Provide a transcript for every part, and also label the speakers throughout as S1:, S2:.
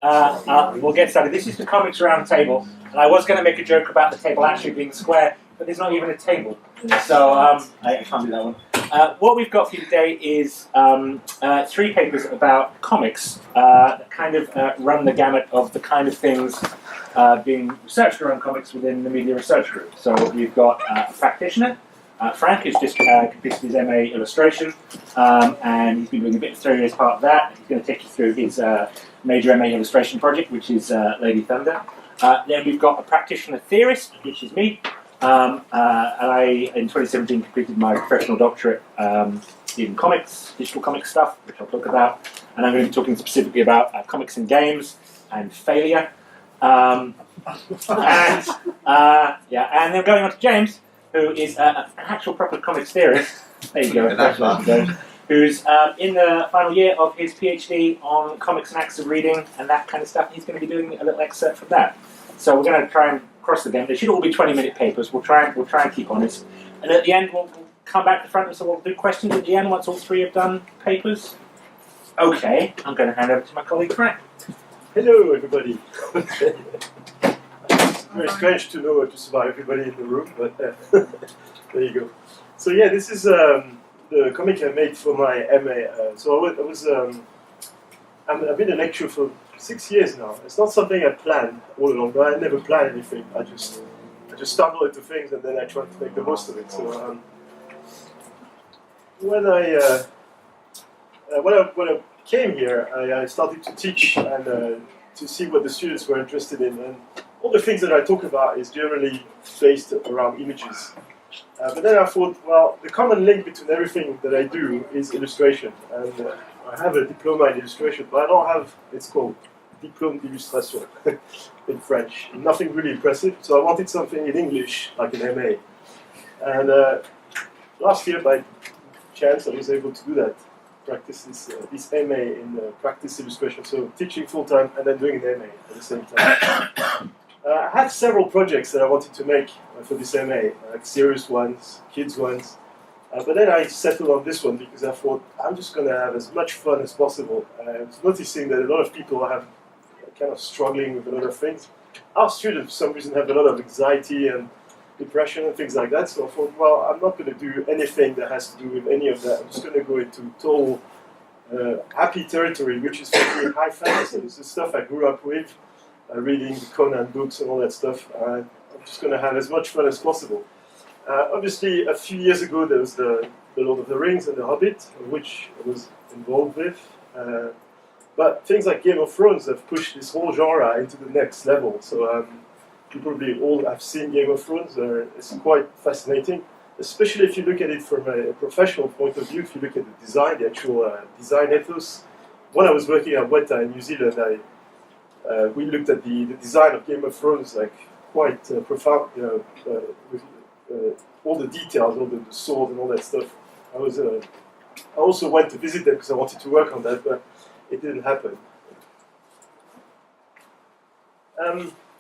S1: We'll get started. This is the comics round table, and I was going to make a joke about the table actually being square, but there's not even a table, so I can't do that one. What we've got for you today is 3 papers about comics that kind of run the gamut of the kind of things being researched around comics within the media research group. So we've got a practitioner, Frank, who's just completed his MA illustration, and he's been doing a bit of theory as part of that. He's going to take you through his major MA illustration project, which is Lady Thunder. Then we've got a practitioner theorist, which is me. And I, in 2017, completed my professional doctorate in comics, digital comics stuff, which I'll talk about. And I'm going to be talking specifically about comics and games and failure. And then going on to James, who is an actual proper comics theorist. There you go. Who's in the final year of his PhD on comics and acts of reading and that kind of stuff. He's going to be doing a little excerpt from that. So we're going to try and cross the game. They should all be 20-minute papers. We'll try and keep honest. And at the end, we'll come back to the front and so we'll do questions at the end once all 3 have done papers. Okay, I'm going to hand over to my colleague Frank.
S2: Hello, everybody. It's very strange to know just about everybody in the room, but there you go. So yeah, this is the comic I made for my MA. I've been a lecturer for 6 years now. It's not something I planned all along, but I never plan anything. I just stumble into things and then I try to make the most of it. So when I came here, I started to teach and to see what the students were interested in. And all the things that I talk about is generally based around images. But then I thought, well, the common link between everything that I do is illustration. And I have a diploma in illustration, but I don't have, it's called Diplôme d'illustration in French. Nothing really impressive, so I wanted something in English, like an MA. And last year, by chance, I was able to do that. Practice this MA in practice illustration, so teaching full-time and then doing an MA at the same time. I had several projects that I wanted to make for this MA, like serious ones, kids ones. But then I settled on this one because I thought I'm just going to have as much fun as possible. I was noticing that a lot of people have kind of struggling with a lot of things. Our students, for some reason, have a lot of anxiety and depression and things like that. So I thought, well, I'm not going to do anything that has to do with any of that. I'm just going to go into total happy territory, which is for me high fantasy. It's the stuff I grew up with, reading Conan books and all that stuff. I'm just going to have as much fun as possible. Obviously, a few years ago, there was the Lord of the Rings and the Hobbit, which I was involved with. But things like Game of Thrones have pushed this whole genre into the next level. So you probably all have seen Game of Thrones. It's quite fascinating, especially if you look at it from a professional point of view. If you look at the design, the actual design ethos. When I was working at Weta in New Zealand, we looked at the design of Game of Thrones like quite profound, with all the details, all the sword and all that stuff. I also went to visit them because I wanted to work on that, but it didn't happen.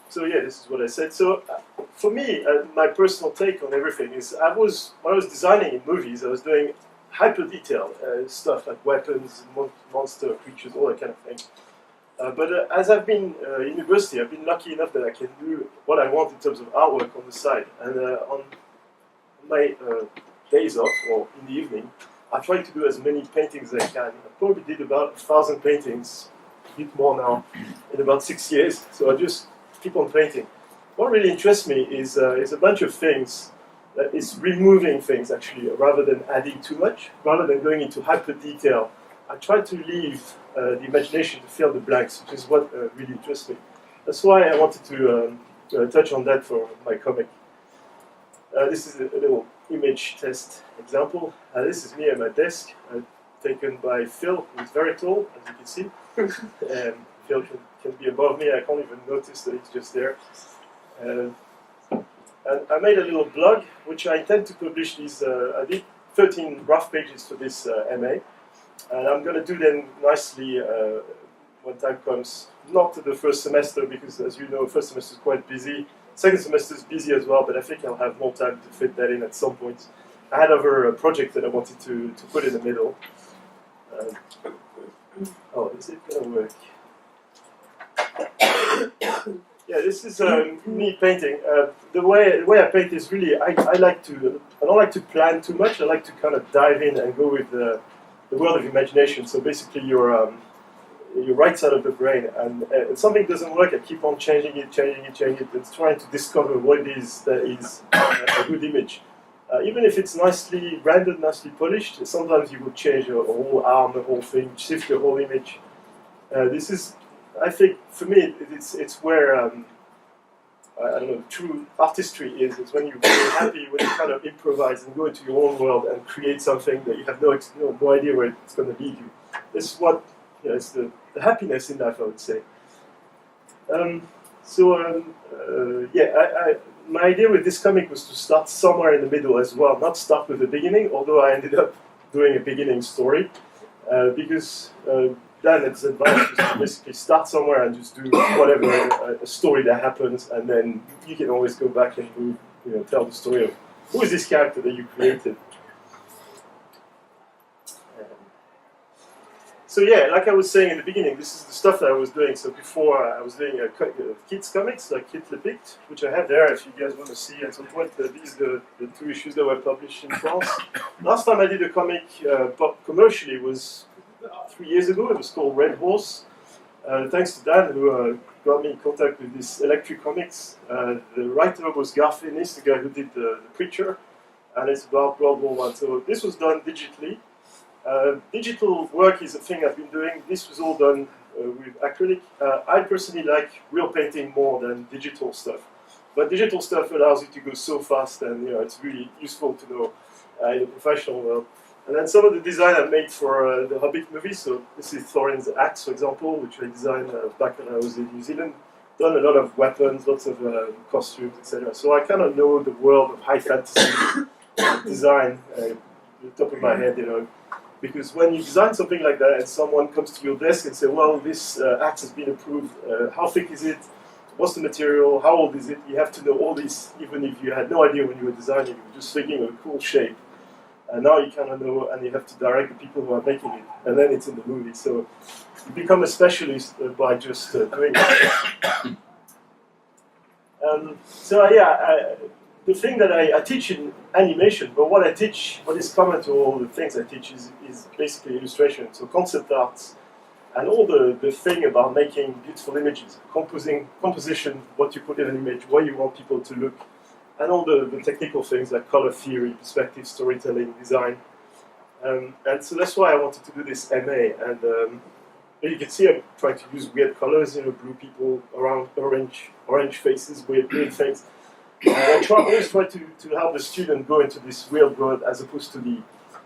S2: So yeah, this is what I said. So for me, my personal take on everything is when I was designing in movies, I was doing hyper detail stuff like weapons, monster creatures, all that kind of thing. But as I've been in university, I've been lucky enough that I can do what I want in terms of artwork on the side. And on my days off or in the evening, I try to do as many paintings as I can. I probably did about 1,000 paintings, a bit more now, in about 6 years. So I just keep on painting. What really interests me is a bunch of things that is removing things actually, rather than adding too much, rather than going into hyper detail. I try to leave the imagination to fill the blanks, which is what really interests me. That's why I wanted to touch on that for my comic. This is a little image test example. This is me at my desk, taken by Phil, who's very tall, as you can see. Phil can be above me, I can't even notice that he's just there. And I made a little blog, which I intend to publish these. I did 13 rough pages for this MA. And I'm going to do them nicely when time comes. Not the first semester, because as you know, first semester is quite busy. Second semester is busy as well, but I think I'll have more time to fit that in at some point. I had a project that I wanted to put in the middle. Oh, is it going to work? Yeah, this is me painting. The way I paint is really I don't like to plan too much. I like to kind of dive in and go with the world of imagination. So basically, your right side of the brain, and if something doesn't work, I keep on changing it, and trying to discover what it is that is a good image. Even if it's nicely rendered, nicely polished, sometimes you will change a whole arm, the whole thing, shift the whole image. This is, I think, for me, it's where I don't know, true artistry is. It's when you're really happy, when you kind of improvise and go into your own world and create something that you have no idea where it's going to lead you. This is what, it's the happiness in life, I would say. My idea with this comic was to start somewhere in the middle as well, not start with the beginning, although I ended up doing a beginning story, because Dan had advice was to basically start somewhere and just do whatever, a story that happens, and then you can always go back and tell the story of who is this character that you created. So yeah, like I was saying in the beginning, this is the stuff that I was doing. So before I was doing kids comics like Flippy, which I have there if you guys want to see at some point. These are the 2 issues that were published in France. Last time I did a comic commercially was 3 years ago. It was called Red Horse. Thanks to Dan who got me in contact with this Electric Comics. The writer was Garth Ennis, the guy who did the Preacher, and it's about World War I. So this was done digitally. Digital work is a thing I've been doing. This was all done with acrylic. I personally like real painting more than digital stuff. But digital stuff allows you to go so fast, and it's really useful to know in the professional world. And then some of the design I've made for the Hobbit movie. So this is Thorin's axe, for example, which I designed back when I was in New Zealand. Done a lot of weapons, lots of costumes, etc. So I kind of know the world of high fantasy design at the top of my head, Because when you design something like that and someone comes to your desk and says, well, this axe has been approved, how thick is it, what's the material, how old is it, you have to know all this, even if you had no idea when you were designing, you were just thinking of a cool shape. And now you kind of know, and you have to direct the people who are making it, and then it's in the movie. So you become a specialist by just doing it. The thing that I teach in animation, but what is common to all the things I teach is basically illustration, so concept arts, and all the thing about making beautiful images, composition, what you put in an image, where you want people to look, and all the technical things like color theory, perspective, storytelling, design. And so that's why I wanted to do this MA, and you can see I'm trying to use weird colors, blue people around orange faces, weird things. I always try to help the student go into this real world as opposed to the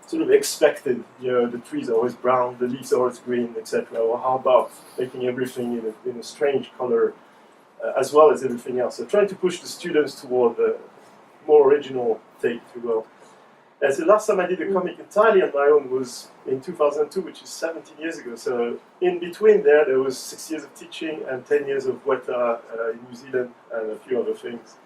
S2: sort of expected, the trees are always brown, the leaves are always green, etc. Or how about making everything in a strange color as well as everything else. So trying to push the students toward a more original take, if you will. And so last time I did a comic entirely on my own was in 2002, which is 17 years ago. So in between there was 6 years of teaching and 10 years of Weta in New Zealand and a few other things.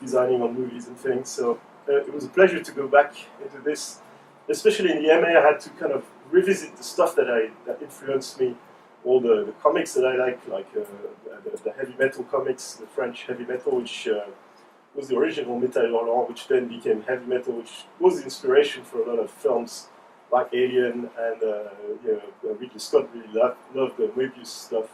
S2: Designing on movies and things, so it was a pleasure to go back into this. Especially in the MA, I had to kind of revisit the stuff that influenced me, all the comics that I like the heavy metal comics, the French heavy metal, which was the original Metal Hurlant, which then became heavy metal, which was the inspiration for a lot of films like Alien and Ridley Scott really loved the Moebius stuff.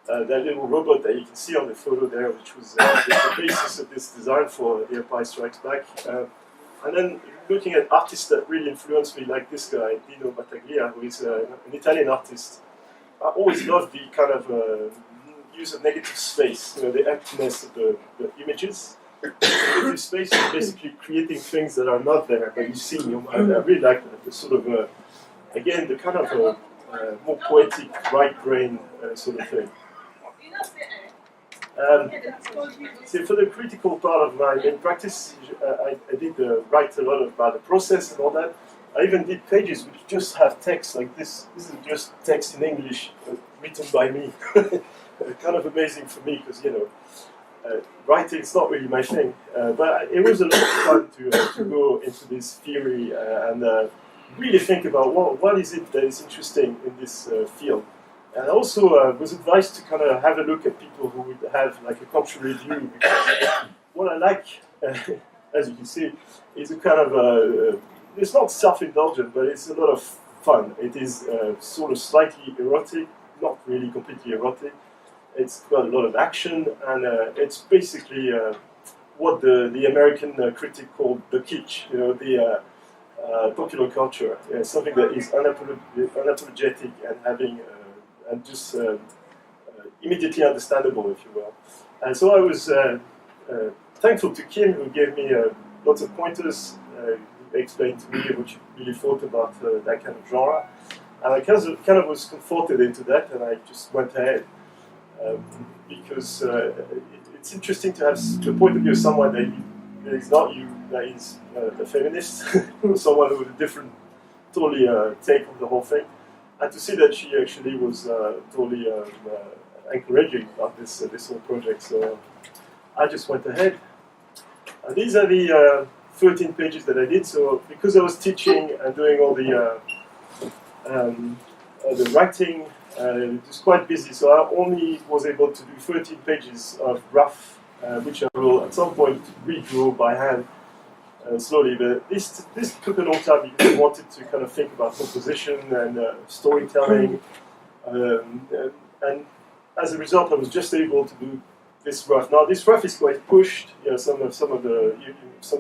S2: That little robot that you can see on the photo there, which was the basis of this design for The Empire Strikes Back. And then looking at artists that really influenced me, like this guy, Dino Battaglia, who is an Italian artist. I always loved the kind of use of negative space, the emptiness of the images. Negative space is basically creating things that are not there, but you see in your mind. I really like that, the sort of, again, the kind of more poetic, right brain sort of thing. So for the critical part of my main practice, I did write a lot about the process and all that. I even did pages which just have text like this. This is just text in English written by me. Kind of amazing for me because, writing is not really my thing. But it was a lot of fun to go into this theory and really think about what is it that is interesting in this field. and also was advised to kind of have a look at people who would have like a contrary view. Because what I like, as you can see, is a kind of it's not self-indulgent, but it's a lot of fun. It is sort of slightly erotic, not really completely erotic. It's got a lot of action, and it's basically what the American critic called the kitsch, the popular culture, something that is unapologetic and having and just immediately understandable, if you will. And so I was thankful to Kim, who gave me lots of pointers. He explained to me what you really thought about that kind of genre, and I kind of was comforted into that, and I just went ahead because it's interesting to have the point of view of someone that is not you, that is a feminist, someone with a different, totally take on the whole thing, and to see that she actually was totally encouraging about this whole project. So I just went ahead. And these are the 13 pages that I did. So because I was teaching and doing all the writing, it was quite busy. So I only was able to do 13 pages of rough, which I will at some point redraw by hand slowly. But this took a long time because I wanted to kind of think about composition and storytelling, and as a result, I was just able to do this rough. Now, this rough is quite pushed. Some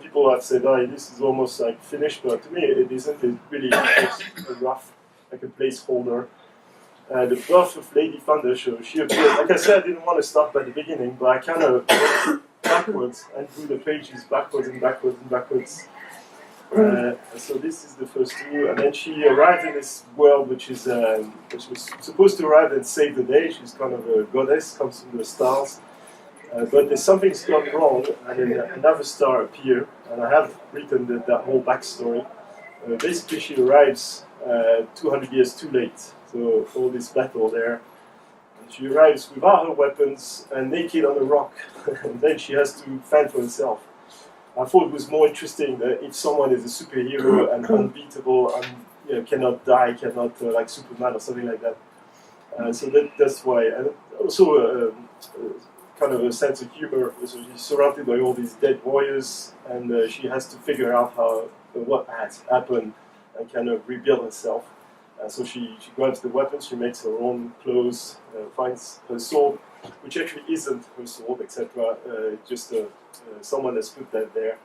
S2: people have said, "Oh, this is almost like finished," but to me, it isn't. It really is a rough, like a placeholder. The birth of Lady Thunder show. She appeared. Like I said, I didn't want to start by the beginning, but I kind of went backwards and drew the pages backwards and backwards and backwards. So this is the first two, and then she arrived in this world, which was supposed to arrive and save the day. She's kind of a goddess, comes from the stars, but there's something's gone wrong, and then another star appears, and I have written that whole backstory. Basically, she arrives 200 years too late. So all this battle there, and she arrives without her weapons and naked on a rock, and then she has to fend for herself. I thought it was more interesting that if someone is a superhero and unbeatable and cannot die, cannot like Superman or something like that. So that's why, and also kind of a sense of humor. So she's surrounded by all these dead warriors, and she has to figure out what has happened and kind of rebuild herself. So she grabs the weapons, she makes her own clothes, finds her sword, which actually isn't her sword, etc. Just someone has put that there.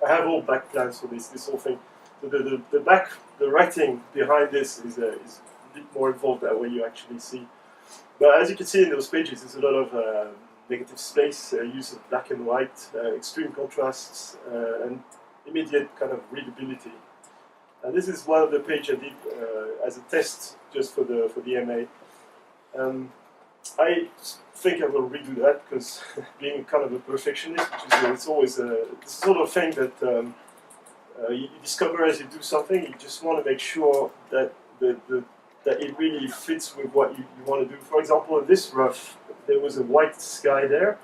S2: I have all back plans for this whole thing. So the writing behind this is a bit more involved that way you actually see. But as you can see in those pages, there's a lot of negative space, use of black and white, extreme contrasts, and immediate kind of readability. And this is one of the pages I did as a test just for the MA. I think I will redo that because being kind of a perfectionist, it's always the sort of thing that you discover as you do something. You just want to make sure that that it really fits with what you want to do. For example, in this rough, there was a white sky there,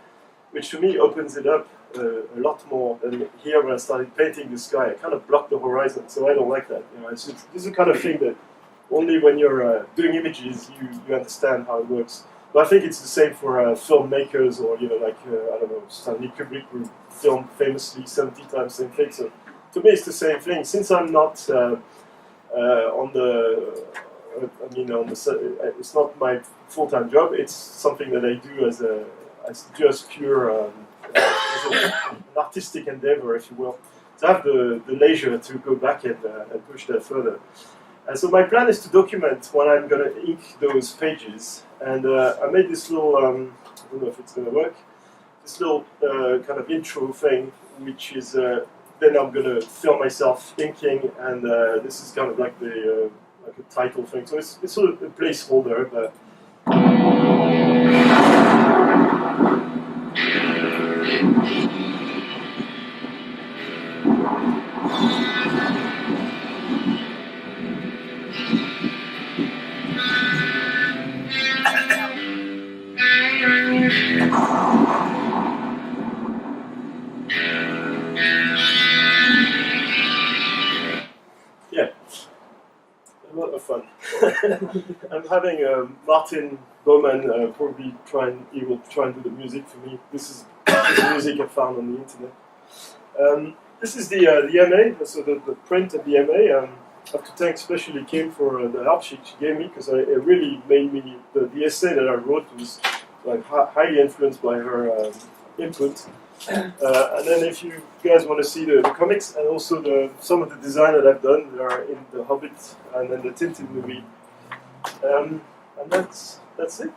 S2: which to me opens it up a lot more than here when I started painting the sky. I kind of blocked the horizon, so I don't like that. This is the kind of thing that only when you're doing images you understand how it works. But I think it's the same for filmmakers, or I don't know, Stanley Kubrick, who filmed famously 70 times the same thing. So to me, it's the same thing. Since I'm not it's not my full-time job. It's something that I do as just pure as an artistic endeavor, if you will. To have the leisure to go back and push that further. And so my plan is to document when I'm going to ink those pages. And I made this little, I don't know if it's going to work, this little kind of intro thing, which is then I'm going to film myself inking, and this is kind of like the like a title thing. So it's sort of a placeholder, but a lot of fun. I'm having Martin Bowman probably he will try and do the music for me. This is the music I found on the internet. This is the MA, so the print of the MA. I have to thank especially Kim for the help she gave me, because it really made me, the essay that I wrote was like highly influenced by her input. And then if you guys want to see the comics and also some of the design that I've done, they are in The Hobbit and then the Tintin movie. And that's it.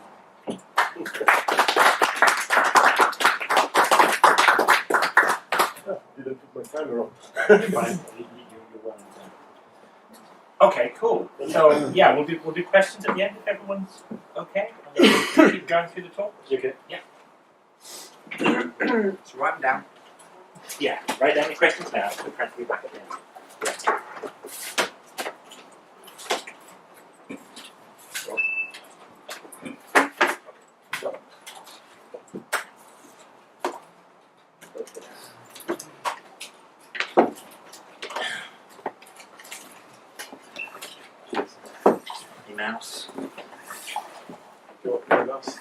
S2: Didn't put my timer on.
S1: Fine. Okay, cool. So yeah, we'll do questions at the end if everyone's okay. Keep going through the talk.
S2: Okay.
S1: Yeah.
S3: So write them down.
S1: Yeah. Write down your questions now. We'll try to be back at the end. Yeah. Mouse.
S2: Your mouse.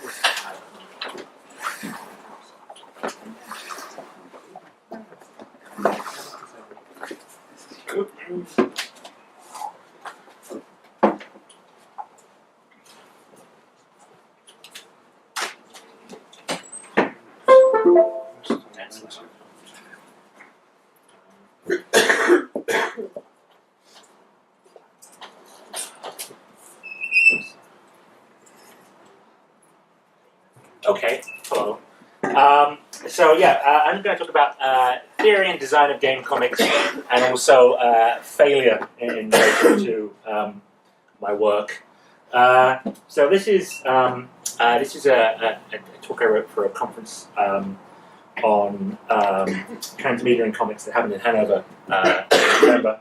S1: Okay, hello. So yeah, I'm going to talk about theory and design of game comics, and also failure in relation to my work. So this is a talk I wrote for a conference on transmedia and comics that happened in Hanover in November.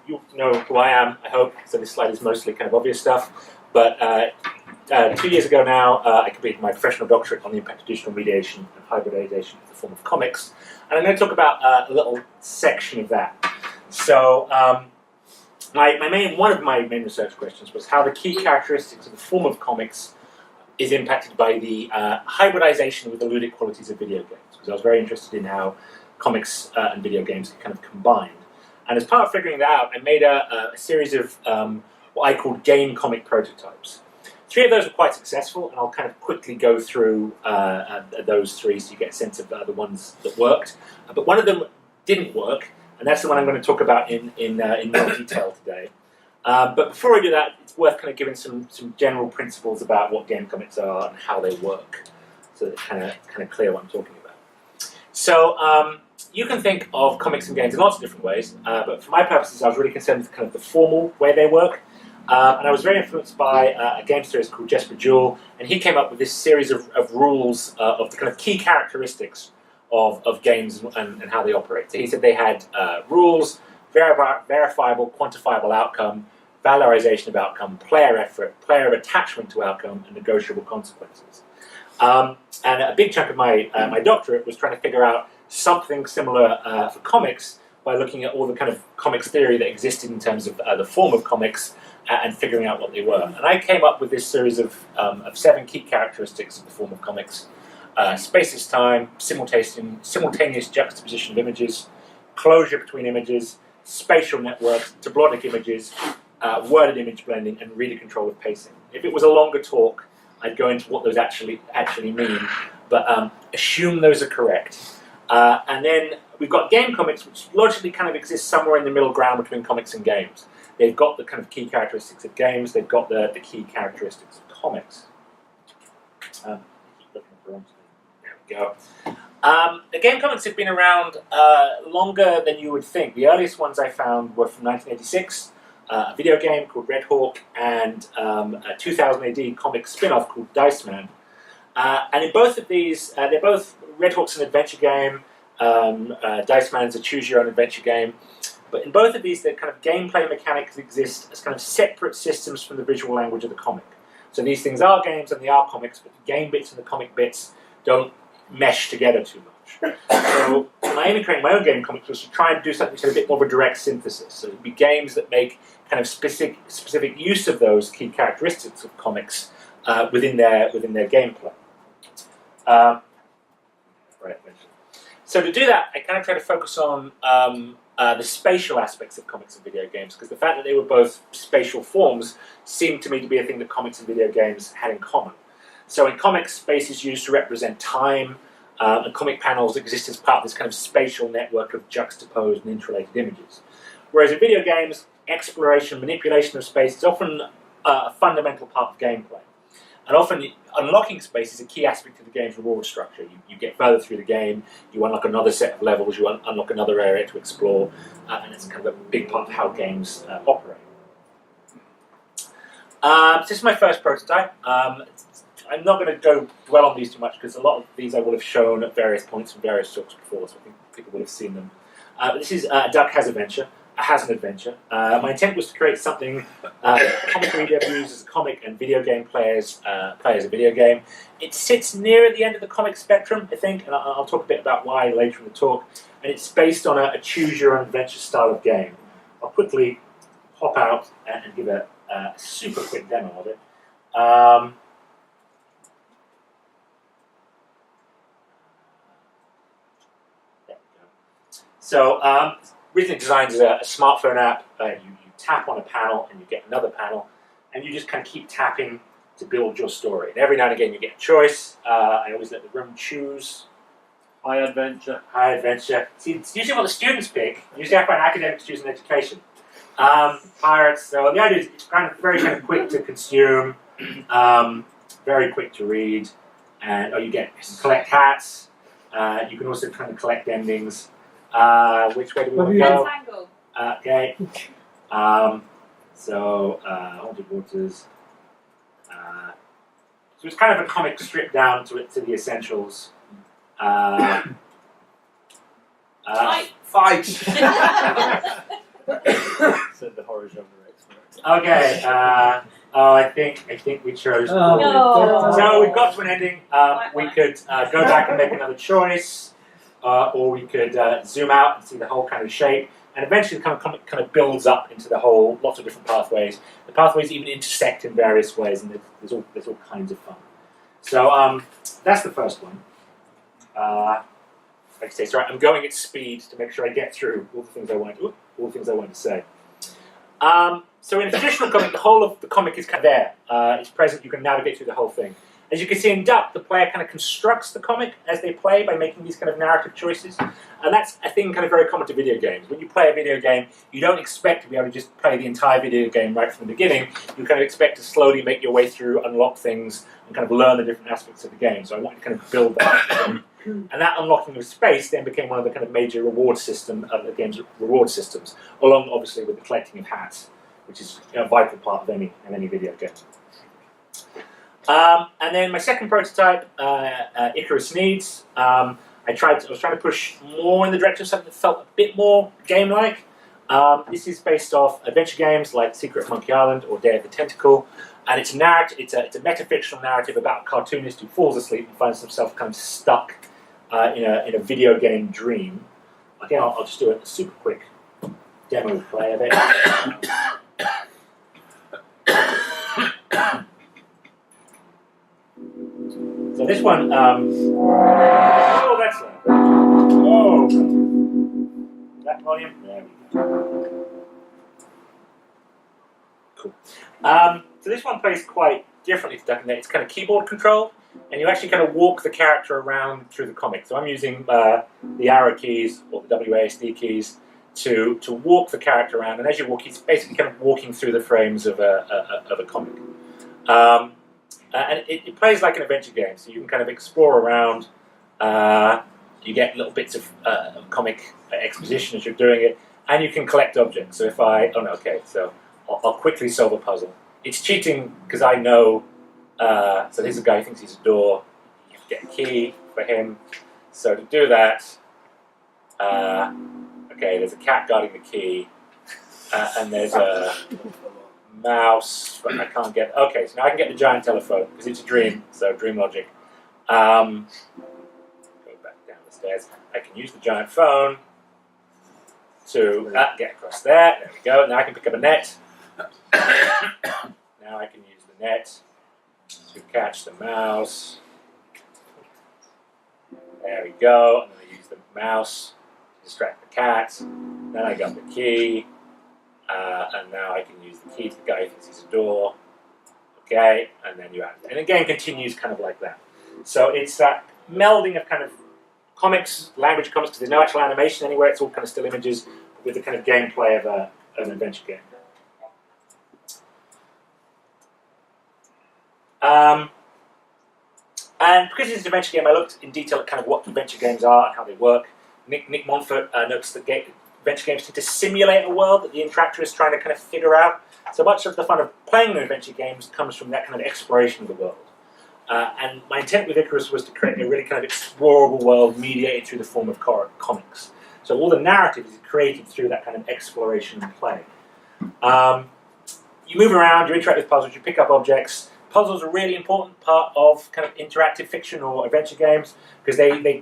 S1: You know who I am, I hope. So this slide is mostly kind of obvious stuff, but 2 years ago now, I completed my professional doctorate on the impact of digital mediation and hybridization in the form of comics. And I'm going to talk about a little section of that. So one of my main research questions was how the key characteristics of the form of comics is impacted by the hybridization with the ludic qualities of video games. Because I was very interested in how comics and video games are kind of combined. And as part of figuring that out, I made a series of what I called game comic prototypes. 3 of those were quite successful, and I'll kind of quickly go through those 3 so you get a sense of the ones that worked. But one of them didn't work, and that's the one I'm going to talk about in more detail today. But before I do that, it's worth kind of giving some general principles about what game comics are and how they work, so that it's kind of clear what I'm talking about. So you can think of comics and games in lots of different ways, but for my purposes, I was really concerned with kind of the formal way they work. And I was very influenced by a game theorist called Jesper Juhl, and he came up with this series of rules of the kind of key characteristics of games and how they operate. So he said they had rules, verifiable, quantifiable outcome, valorization of outcome, player effort, player attachment to outcome, and negotiable consequences. And a big chunk of my doctorate was trying to figure out something similar for comics by looking at all the kind of comics theory that existed in terms of the form of comics and figuring out what they were. And I came up with this series of 7 key characteristics of the form of comics. Space is time, simultaneous juxtaposition of images, closure between images, spatial networks, tablodic images, worded image blending, and reader control of pacing. If it was a longer talk, I'd go into what those actually mean, but assume those are correct. And then we've got game comics, which logically kind of exist somewhere in the middle ground between comics and games. They've got the kind of key characteristics of games, they've got the key characteristics of comics. Keep looking for one. There we go. The game comics have been around longer than you would think. The earliest ones I found were from 1986, a video game called Red Hawk, and a 2000 AD comic spin-off called Dice Man. And in both of these, they're both, Red Hawk's an adventure game, Dice Man's a choose-your-own-adventure game. But in both of these, the kind of gameplay mechanics exist as kind of separate systems from the visual language of the comic. So these things are games and they are comics, but the game bits and the comic bits don't mesh together too much. So my aim in creating my own game comics was to try and do something which had a bit more of a direct synthesis. So it'd be games that make kind of specific use of those key characteristics of comics within their gameplay. So to do that, I kind of try to focus on the spatial aspects of comics and video games, because the fact that they were both spatial forms seemed to me to be a thing that comics and video games had in common. So in comics, space is used to represent time, and comic panels exist as part of this kind of spatial network of juxtaposed and interrelated images. Whereas in video games, exploration, manipulation of space is often a fundamental part of gameplay. And often unlocking space is a key aspect of the game's reward structure. You get further through the game, you unlock another set of levels, you unlock another area to explore, and it's kind of a big part of how games operate. So this is my first prototype. I'm not going to dwell on these too much, because a lot of these I will have shown at various points in various talks before, so I think people will have seen them. This is A Duck Has an Adventure. My intent was to create something comic media views as a comic and video game players play as a video game. It sits near at the end of the comic spectrum, I think, and I'll talk a bit about why later in the talk. And it's based on a choose-your-own-adventure style of game. I'll quickly hop out and give a super quick demo of it. There we go. So, originally designed as a smartphone app. You tap on a panel and you get another panel, and you just kind of keep tapping to build your story. And every now and again you get a choice. I always let the room choose.
S3: High adventure.
S1: High adventure. See, it's usually what the students pick. Usually I find academics choosing education. Pirates. So the idea is it's very quick to consume, very quick to read, and you get collect hats. You can also kind of collect endings. Which way do we want to go? Okay. Haunted Waters. So it's kind of a comic stripped down to the essentials.
S3: Fight! Said the horror genre expert.
S1: Okay. I think we chose.
S4: No.
S1: So we've got to an ending. We could go back and make another choice. Or we could zoom out and see the whole kind of shape, and eventually the comic kind of builds up into the whole, lots of different pathways. The pathways even intersect in various ways, and there's all kinds of fun. So that's the first one. Like I say, sorry, I'm going at speed to make sure I get through all the things I wanted to say. So in a traditional comic, the whole of the comic is kind of there. It's present. You can navigate through the whole thing. As you can see in Duck, the player kind of constructs the comic as they play by making these kind of narrative choices. And that's a thing kind of very common to video games. When you play a video game, you don't expect to be able to just play the entire video game right from the beginning. You kind of expect to slowly make your way through, unlock things, and kind of learn the different aspects of the game. So I wanted to kind of build that. And that unlocking of space then became one of the kind of major reward system of the game's reward systems, along obviously with the collecting of hats, which is a vital part of any video game. And then my second prototype, Icarus Needs. I was trying to push more in the direction of something that felt a bit more game-like. This is based off adventure games like Secret of Monkey Island or Day of the Tentacle, and it's a metafictional narrative about a cartoonist who falls asleep and finds himself kind of stuck in a video game dream. Again, I'll just do a super quick demo play of it. So this one, oh, that's it. Oh, that volume. There we go. Cool. So this one plays quite differently to Duck and Net. It's kind of keyboard controlled, and you actually kind of walk the character around through the comic. So I'm using the arrow keys or the WASD keys to walk the character around, and as you walk, he's basically kind of walking through the frames of a comic. And it plays like an adventure game, so you can kind of explore around. You get little bits of comic exposition as you're doing it, and you can collect objects. So if so I'll quickly solve a puzzle. It's cheating because I know. So here's a guy who thinks he's a door. You have to get a key for him. So to do that, there's a cat guarding the key, and there's a mouse, but I can't get. Okay, so now I can get the giant telephone because it's a dream. So dream logic. Go back down the stairs. I can use the giant phone to get across there. There we go. Now I can pick up a net. Now I can use the net to catch the mouse. There we go. I'm going to use the mouse to distract the cat. Then I got the key. And now I can use the key to the guy who thinks he's a door. Okay, and then you add it. And the game continues kind of like that. So it's that melding of kind of comics, language comics, because there's no actual animation anywhere. It's all kind of still images with the kind of gameplay of an adventure game. And because it's an adventure game, I looked in detail at kind of what adventure games are and how they work. Nick Montfort notes that adventure games tend to simulate a world that the interactor is trying to kind of figure out. So much of the fun of playing an adventure games comes from that kind of exploration of the world. And my intent with Icarus was to create a really kind of explorable world mediated through the form of comics. So all the narrative is created through that kind of exploration and play. You move around, you interact with puzzles, you pick up objects. Puzzles are a really important part of kind of interactive fiction or adventure games because they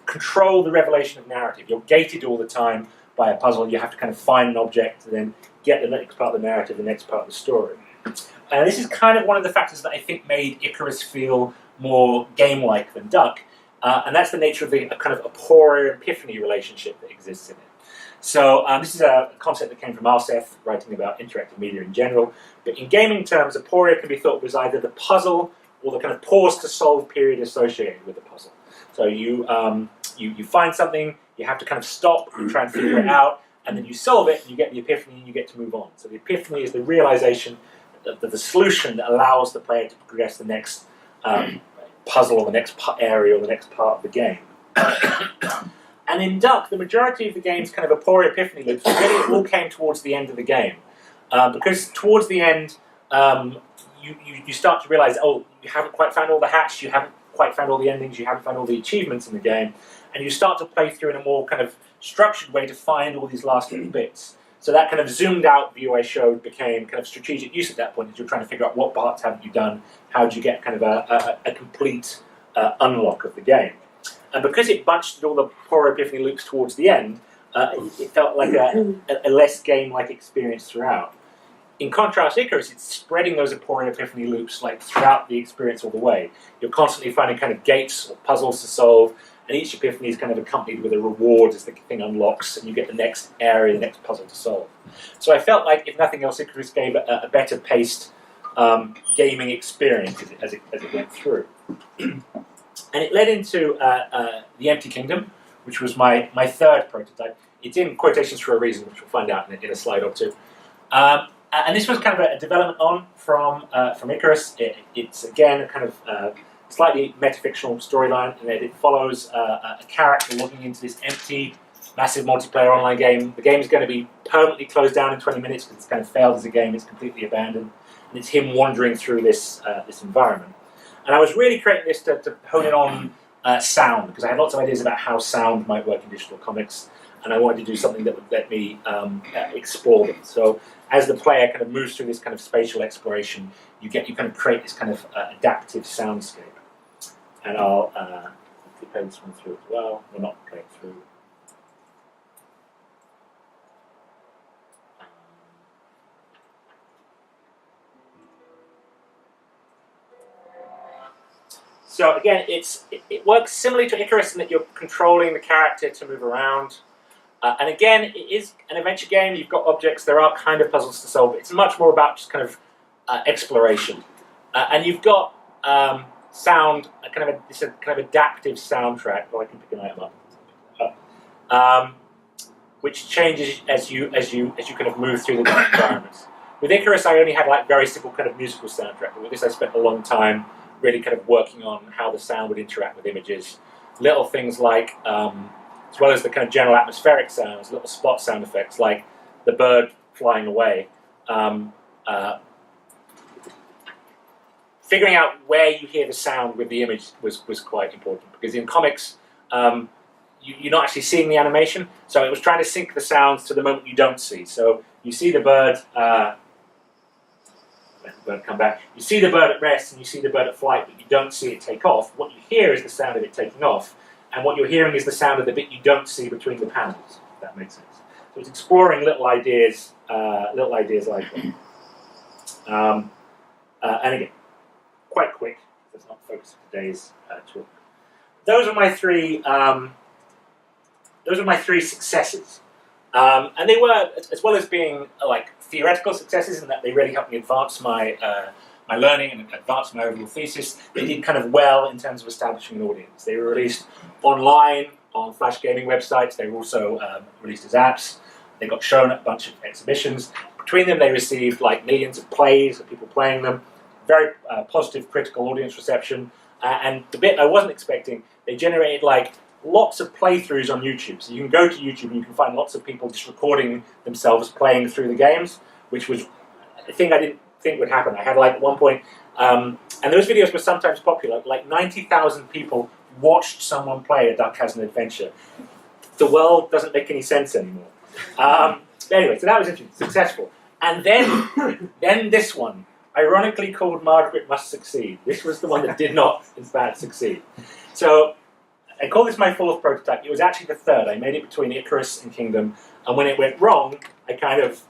S1: control the revelation of narrative. You're gated all the time by a puzzle. You have to kind of find an object and then get the next part of the narrative, the next part of the story. And this is kind of one of the factors that I think made Icarus feel more game-like than Duck, and that's the nature of the kind of aporia-epiphany relationship that exists in it. So this is a concept that came from Alseth, writing about interactive media in general. But in gaming terms, aporia can be thought of as either the puzzle or the kind of pause-to-solve period associated with the puzzle. So you find something, you have to kind of stop, you try and figure it out, and then you solve it, and you get the epiphany, and you get to move on. So the epiphany is the realization that the solution that allows the player to progress the next puzzle or the next area or the next part of the game. And in Duck, the majority of the game's kind of aporia epiphany loops really all came towards the end of the game. Because towards the end, you start to realize, oh, you haven't quite found all the hatch, you haven't quite found all the endings, you haven't found all the achievements in the game, and you start to play through in a more kind of structured way to find all these last little bits. So that kind of zoomed out view I showed became kind of strategic use at that point, as you're trying to figure out what parts haven't you done, how do you get kind of a complete unlock of the game. And because it bunched all the aporia epiphany loops towards the end, it felt like a less game-like experience throughout. In contrast, Icarus, it's spreading those aporia epiphany loops like throughout the experience all the way. You're constantly finding kind of gates or puzzles to solve, and each epiphany is kind of accompanied with a reward as the thing unlocks, and you get the next area, the next puzzle to solve. So I felt like, if nothing else, Icarus gave a better paced gaming experience as it went through. And it led into The Empty Kingdom, which was my third prototype. It's in quotations for a reason, which we'll find out in a slide or two. And this was kind of a development on from Icarus. It's again a kind of slightly metafictional storyline, and it follows a character logging into this empty, massive multiplayer online game. The game is going to be permanently closed down in 20 minutes because it's kind of failed as a game. It's completely abandoned, and it's him wandering through this environment. And I was really creating this to hone in on sound, because I had lots of ideas about how sound might work in digital comics, and I wanted to do something that would let me explore them. So as the player kind of moves through this kind of spatial exploration, you kind of create this kind of adaptive soundscape. And I'll play this one through as well. We're not playing through. So again, it works similarly to Icarus in that you're controlling the character to move around. And again, it is an adventure game. You've got objects. There are kind of puzzles to solve. It's much more about just kind of exploration. And you've got sound, this kind of adaptive soundtrack. Oh, I can pick an item up. Which changes as you kind of move through the different environments. With Icarus, I only had like very simple kind of musical soundtrack. But with this, I spent a long time really kind of working on how the sound would interact with images. Little things like, as well as the kind of general atmospheric sounds, little spot sound effects like the bird flying away. Figuring out where you hear the sound with the image was quite important, because in comics, you're not actually seeing the animation, so it was trying to sync the sounds to the moment you don't see. So you see the bird, let the bird come back, you see the bird at rest and you see the bird at flight, but you don't see it take off. What you hear is the sound of it taking off, and what you're hearing is the sound of the bit you don't see between the panels, if that makes sense. So it's exploring little ideas like that. And again, quite quick, that's not the focus of today's talk. Those are my three successes. And they were, as well as being like theoretical successes in that they really helped me advance my my learning and advance my overall thesis, they did kind of well in terms of establishing an audience. They were released online on Flash gaming websites. They were also released as apps. They got shown at a bunch of exhibitions. Between them, they received like millions of plays of people playing them. Very positive critical audience reception. And the bit I wasn't expecting, they generated like lots of playthroughs on YouTube. So you can go to YouTube and you can find lots of people just recording themselves playing through the games, which was a thing I didn't think would happen. I had like at one point, and those videos were sometimes popular, like 90,000 people watched someone play A Duck Has an Adventure. The world doesn't make any sense anymore. Anyway, so that was interesting, successful. And then this one, ironically called Margaret Must Succeed. This was the one that did not, in fact, succeed. So I call this my fourth prototype. It was actually the third. I made it between Icarus and Kingdom, and when it went wrong, I kind of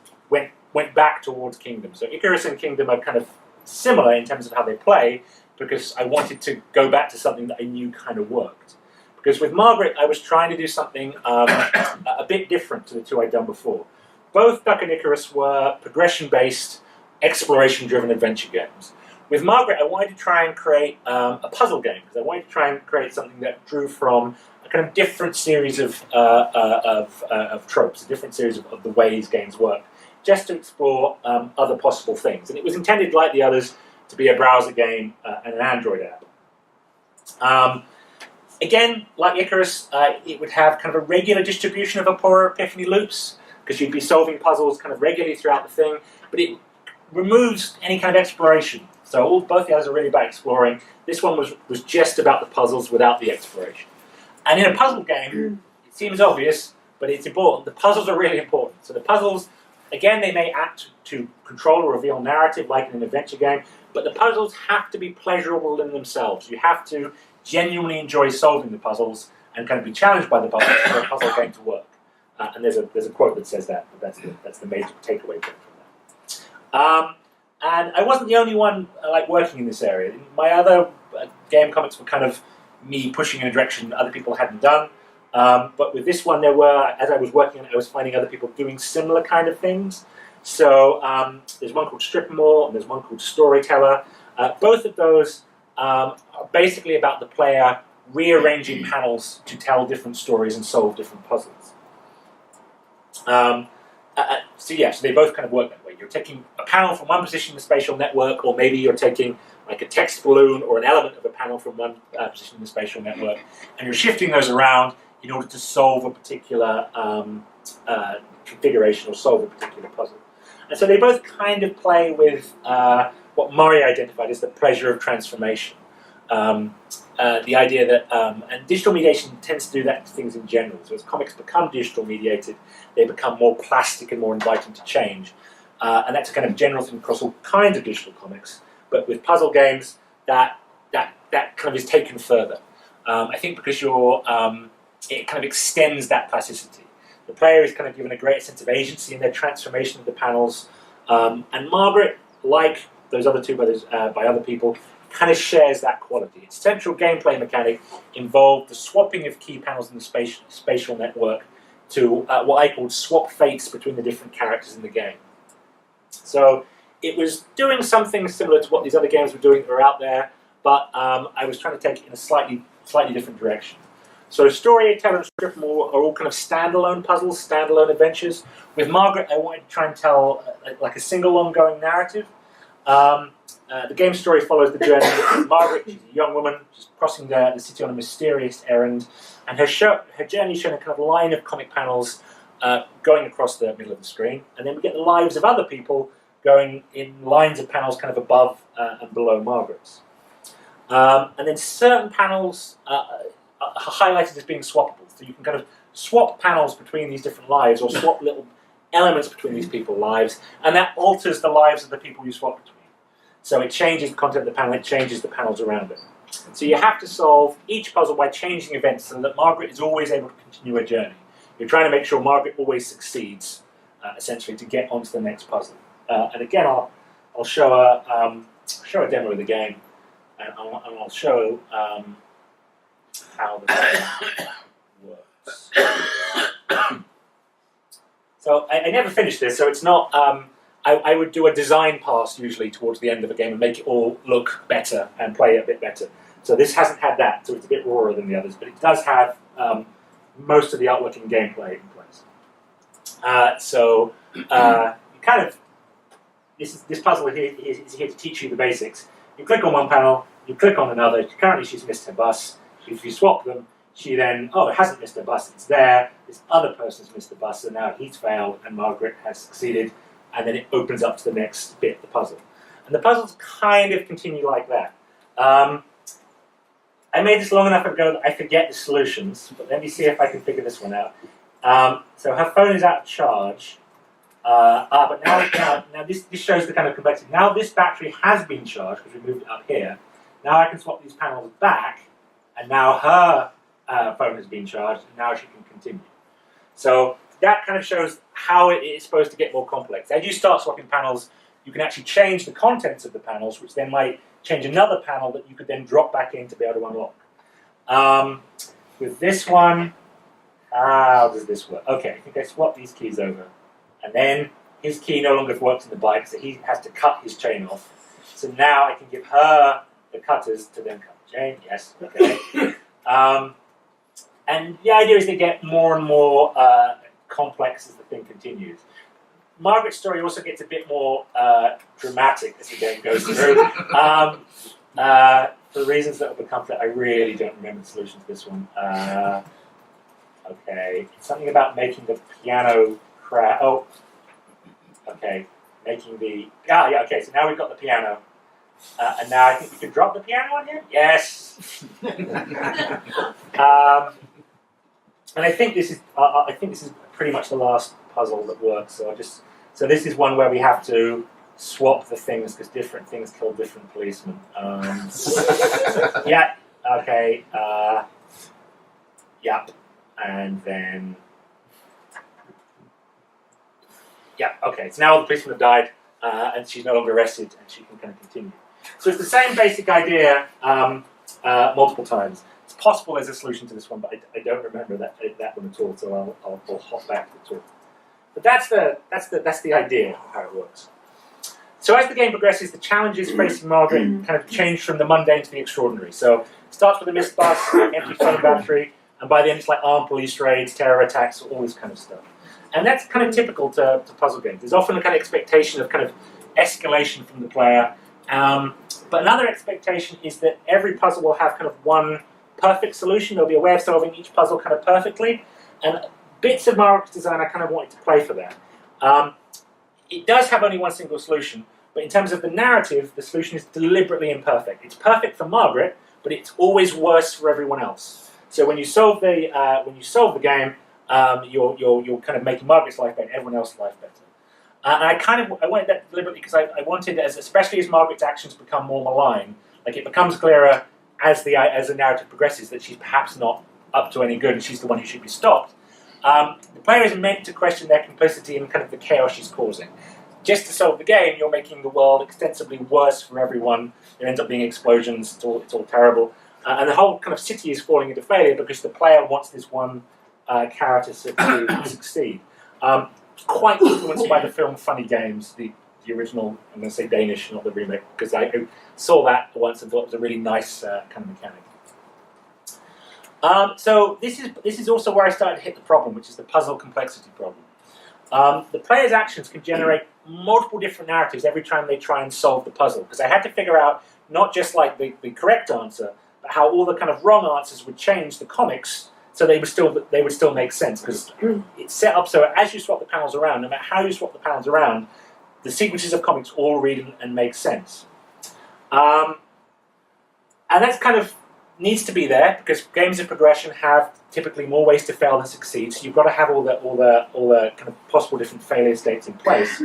S1: went back towards Kingdom. So Icarus and Kingdom are kind of similar in terms of how they play, because I wanted to go back to something that I knew kind of worked. Because with Margaret, I was trying to do something a bit different to the two I'd done before. Both Duck and Icarus were progression-based, exploration-driven adventure games. With Margaret, I wanted to try and create a puzzle game, because I wanted to try and create something that drew from a kind of different series of tropes, a different series of the ways games work, just to explore other possible things. And it was intended, like the others, to be a browser game and an Android app. Again, like Icarus, it would have kind of a regular distribution of Apora Epiphany loops, because you'd be solving puzzles kind of regularly throughout the thing, but it removes any kind of exploration. So both the others are really about exploring. This one was just about the puzzles without the exploration. And in a puzzle game, it seems obvious, but it's important. The puzzles are really important. So the puzzles, again, they may act to control or reveal narrative like in an adventure game, but the puzzles have to be pleasurable in themselves. You have to genuinely enjoy solving the puzzles and kind of be challenged by the puzzles for a puzzle game to work. And there's a quote that says that, but that's the major takeaway from that. And I wasn't the only one working in this area. My other game comics were kind of me pushing in a direction other people hadn't done. But with this one, as I was working on it, I was finding other people doing similar kind of things. So there's one called Strip Mall and there's one called Storyteller. Both of those are basically about the player rearranging panels to tell different stories and solve different puzzles. So they both kind of work that way. You're taking a panel from one position in the spatial network, or maybe you're taking like a text balloon or an element of a panel from one position in the spatial network, and you're shifting those around in order to solve a particular configuration or solve a particular puzzle. And so they both kind of play with what Murray identified as the pleasure of transformation. The idea that, and digital mediation tends to do that to things in general. So as comics become digital mediated, they become more plastic and more inviting to change. And that's a kind of general thing across all kinds of digital comics. But with puzzle games, that kind of is taken further. I think because it kind of extends that plasticity. The player is kind of given a greater sense of agency in their transformation of the panels. And Margaret, like those other two by other people, kind of shares that quality. Its central gameplay mechanic involved the swapping of key panels in the spatial network to what I called swap fates between the different characters in the game. So it was doing something similar to what these other games were doing that were out there, but I was trying to take it in a slightly different direction. So Storyteller and Strip Mall are all kind of standalone puzzles, standalone adventures. With Margaret, I wanted to try and tell like a single ongoing narrative. The game story follows the journey of Margaret. She's a young woman, just crossing the city on a mysterious errand, and her journey is shown in a kind of line of comic panels going across the middle of the screen, and then we get the lives of other people going in lines of panels kind of above and below Margaret's. And then certain panels are highlighted as being swappable, so you can kind of swap panels between these different lives, or swap little elements between these people's lives, and that alters the lives of the people you swap between. So it changes the content of the panel, it changes the panels around it. So you have to solve each puzzle by changing events so that Margaret is always able to continue her journey. You're trying to make sure Margaret always succeeds, essentially, to get onto the next puzzle. And again, I'll show a demo of the game, and I'll show how the game works. So I never finished this, so it's not. I would do a design pass usually towards the end of a game and make it all look better and play a bit better. So this hasn't had that, so it's a bit rawer than the others, but it does have most of the artwork and gameplay in place. You kind of, this puzzle here is here to teach you the basics. You click on one panel, you click on another. Currently she's missed her bus. If you swap them, she then, it hasn't missed her bus, it's there. This other person's missed the bus, so now he's failed and Margaret has succeeded. And then it opens up to the next bit of the puzzle. And the puzzles kind of continue like that. I made this long enough ago that I forget the solutions, but let me see if I can figure this one out. So her phone is out of charge, but now this shows the kind of complexity. Now this battery has been charged because we moved it up here. Now I can swap these panels back, and now her phone has been charged, and now she can continue. So that kind of shows how it is supposed to get more complex. As you start swapping panels, you can actually change the contents of the panels, which then might change another panel that you could then drop back in to be able to unlock. With this one, how does this work? Okay, I think I swap these keys over. And then his key no longer works in the bike, so he has to cut his chain off. So now I can give her the cutters to then cut the chain. Yes, okay. And the idea is they get more and more complex as the thing continues. Margaret's story also gets a bit more dramatic as the game goes through. For reasons that will become clear, I really don't remember the solution to this one. Okay, it's something about making the piano crash. Oh, okay, making the... yeah, okay, so now we've got the piano. And now I think we can drop the piano on here? Yes! And I think this is pretty much the last puzzle that works. So this is one where we have to swap the things because different things kill different policemen. Yeah. Okay. Yep. And then. Yeah. Okay. So now all the policemen have died, and she's no longer arrested, and she can kind of continue. So it's the same basic idea multiple times. It's possible there's a solution to this one, but I don't remember that one at all. So I'll hop back to the talk. But that's the idea of how it works. So as the game progresses, the challenges facing Margaret kind of change from the mundane to the extraordinary. So it starts with a missed bus, empty phone battery, and by the end it's like armed police raids, terror attacks, all this kind of stuff. And that's kind of typical to puzzle games. There's often a kind of expectation of kind of escalation from the player. But another expectation is that every puzzle will have kind of one perfect solution. There'll be a way of solving each puzzle kind of perfectly. And bits of Margaret's design I kind of wanted to play for that. It does have only one single solution, but in terms of the narrative, the solution is deliberately imperfect. It's perfect for Margaret, but it's always worse for everyone else. So when you solve the game, you're kind of making Margaret's life better, everyone else's life better. And I wanted that deliberately because I wanted, especially as Margaret's actions become more malign, like it becomes clearer as the narrative progresses that she's perhaps not up to any good and she's the one who should be stopped. The player is meant to question their complicity in kind of the chaos she's causing. Just to solve the game, you're making the world extensively worse for everyone. There ends up being explosions. It's all terrible, and the whole kind of city is falling into failure because the player wants this one character to succeed. Quite influenced by the film Funny Games, the original. I'm going to say Danish, not the remake, because I saw that once and thought it was a really nice kind of mechanic. So this is also where I started to hit the problem, which is the puzzle complexity problem. The player's actions can generate multiple different narratives every time they try and solve the puzzle, because I had to figure out not just like the correct answer, but how all the kind of wrong answers would change the comics so they would still make sense, because it's set up so as you swap the panels around, no matter how you swap the panels around, the sequences of comics all read and make sense. And that's kind of needs to be there because games of progression have typically more ways to fail than succeed. So you've got to have all the kind of possible different failure states in place.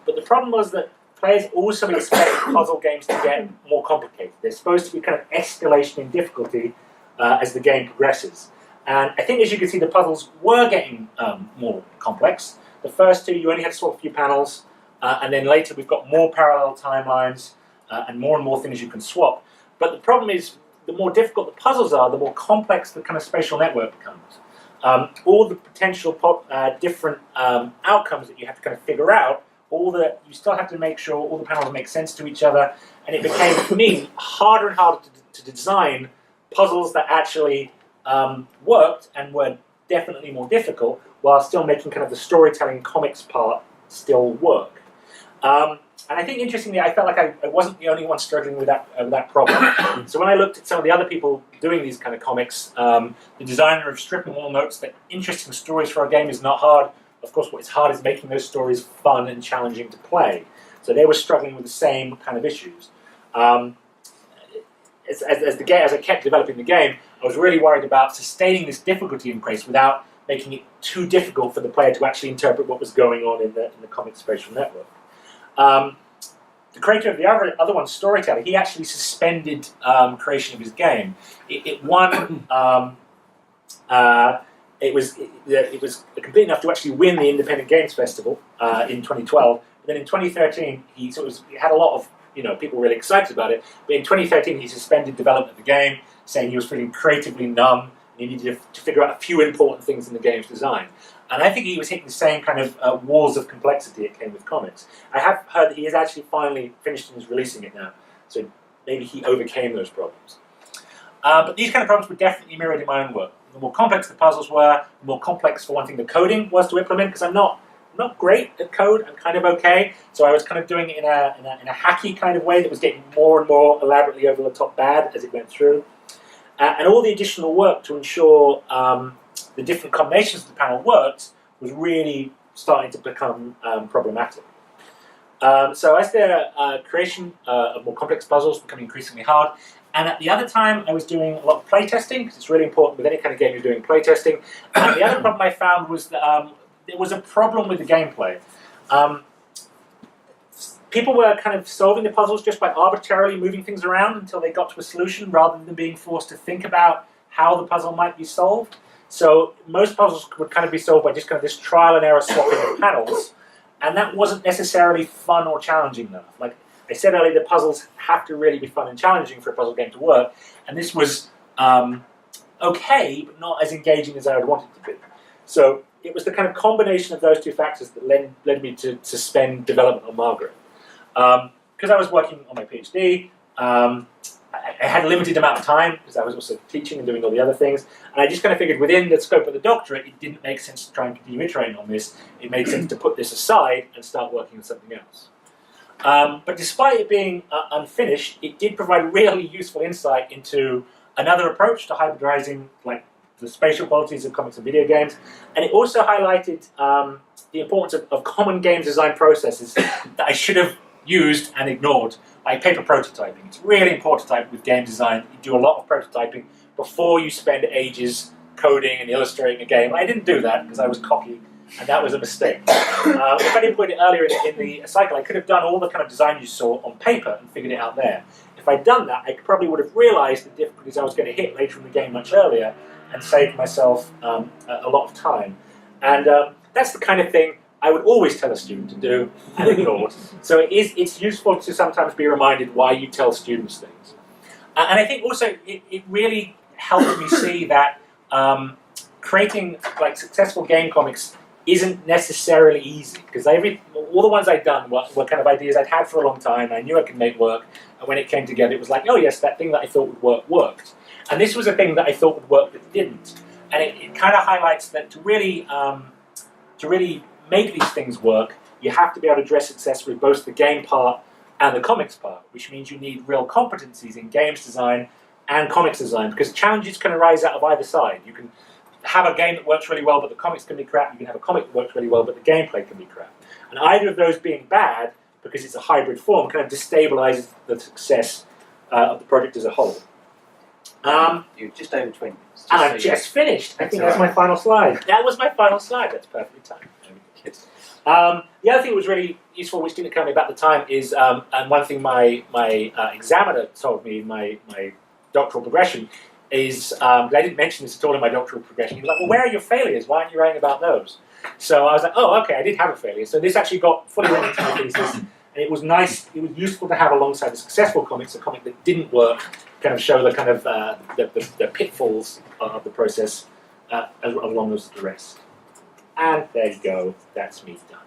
S1: But the problem was that players also expect puzzle games to get more complicated. There's supposed to be kind of escalation in difficulty as the game progresses. And I think, as you can see, the puzzles were getting more complex. The first two, you only had to solve a few panels, and then later we've got more parallel timelines and more things you can swap. But the problem is, the more difficult the puzzles are, the more complex the kind of spatial network becomes. All the potential different outcomes that you have to kind of figure out, you still have to make sure all the panels make sense to each other, and it became, for me, harder and harder to design puzzles that actually worked and were definitely more difficult, while still making kind of the storytelling comics part still work. And I think, interestingly, I felt like I wasn't the only one struggling with that problem. So when I looked at some of the other people doing these kind of comics, the designer of Strip and Wall notes that interesting stories for a game is not hard. Of course, what is hard is making those stories fun and challenging to play. So they were struggling with the same kind of issues. As I kept developing the game, I was really worried about sustaining this difficulty increase without making it too difficult for the player to actually interpret what was going on in the comic spatial network. The creator of the other one, Storyteller, he actually suspended creation of his game. It won. It was complete enough to actually win the Independent Games Festival in 2012. And then in 2013, he had a lot of people really excited about it. But in 2013, he suspended development of the game, saying he was feeling creatively numb and he needed to figure out a few important things in the game's design. And I think he was hitting the same kind of walls of complexity that came with comics. I have heard that he has actually finally finished and is releasing it now. So maybe he overcame those problems. But these kind of problems were definitely mirrored in my own work. The more complex the puzzles were, the more complex, for one thing, the coding was to implement, because I'm not great at code. I'm kind of okay. So I was kind of doing it in a hacky kind of way that was getting more and more elaborately over the top bad as it went through. And all the additional work to ensure the different combinations of the panel worked was really starting to become problematic. So as the creation of more complex puzzles became increasingly hard, and at the other time I was doing a lot of playtesting, because it's really important with any kind of game you're doing playtesting. And the other problem I found was that there was a problem with the gameplay. People were kind of solving the puzzles just by arbitrarily moving things around until they got to a solution, rather than being forced to think about how the puzzle might be solved. So most puzzles would kind of be solved by just kind of this trial and error swapping of panels, and that wasn't necessarily fun or challenging enough. Like I said earlier, the puzzles have to really be fun and challenging for a puzzle game to work, and this was okay, but not as engaging as I would want it to be. So it was the kind of combination of those two factors that led me to suspend development on Margaret. Because I was working on my PhD, I had a limited amount of time, because I was also teaching and doing all the other things, and I just kind of figured within the scope of the doctorate, it didn't make sense to try and continue iterating on this. It made sense to put this aside and start working on something else. But despite it being unfinished, it did provide really useful insight into another approach to hybridizing the spatial qualities of comics and video games, and it also highlighted the importance of common game design processes that I should have used and ignored, like paper prototyping. It's really important with game design. You do a lot of prototyping before you spend ages coding and illustrating a game. I didn't do that because I was cocky, and that was a mistake. If I didn't put it earlier in the cycle, I could have done all the kind of design you saw on paper and figured it out there. If I'd done that, I probably would have realized the difficulties I was going to hit later in the game much earlier, and saved myself a lot of time. And that's the kind of thing I would always tell a student to do and ignore. So it's useful to sometimes be reminded why you tell students things. And I think also it really helped me see that creating successful game comics isn't necessarily easy, because all the ones I'd done were kind of ideas I'd had for a long time. I knew I could make work, and when it came together, it was like, oh yes, that thing that I thought would work worked. And this was a thing that I thought would work that didn't. And it kind of highlights that to really make these things work, you have to be able to address successfully both the game part and the comics part, which means you need real competencies in games design and comics design, because challenges can arise out of either side. You can have a game that works really well, but the comics can be crap. You can have a comic that works really well, but the gameplay can be crap. And either of those being bad, because it's a hybrid form, kind of destabilizes the success of the project as a whole.
S3: You're just over 20 minutes.
S1: And I've just finished. I think that's my final slide. That was my final slide. That's perfectly timed. The other thing that was really useful, which didn't occur to me about the time, is and one thing my examiner told me in my doctoral progression is, I didn't mention this at all in my doctoral progression. He was like, well, where are your failures? Why aren't you writing about those? So I was like, oh, okay, I did have a failure. So this actually got fully written into my thesis, and it was nice, it was useful to have alongside the successful comics, a comic that didn't work, kind of show the kind of the pitfalls of the process as long as the rest. And there you go, that's me done.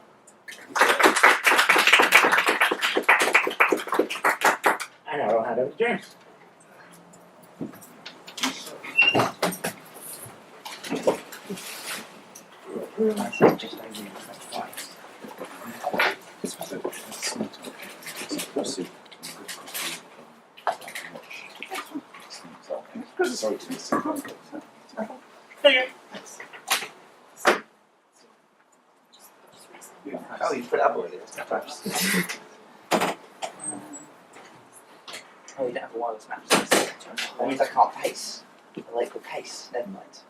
S1: And now I'll hand over to James. There you go.
S4: Oh, you put it up already.
S3: Oh, you don't have a wireless mouse. That means I can't pace. The local pace. Never mind.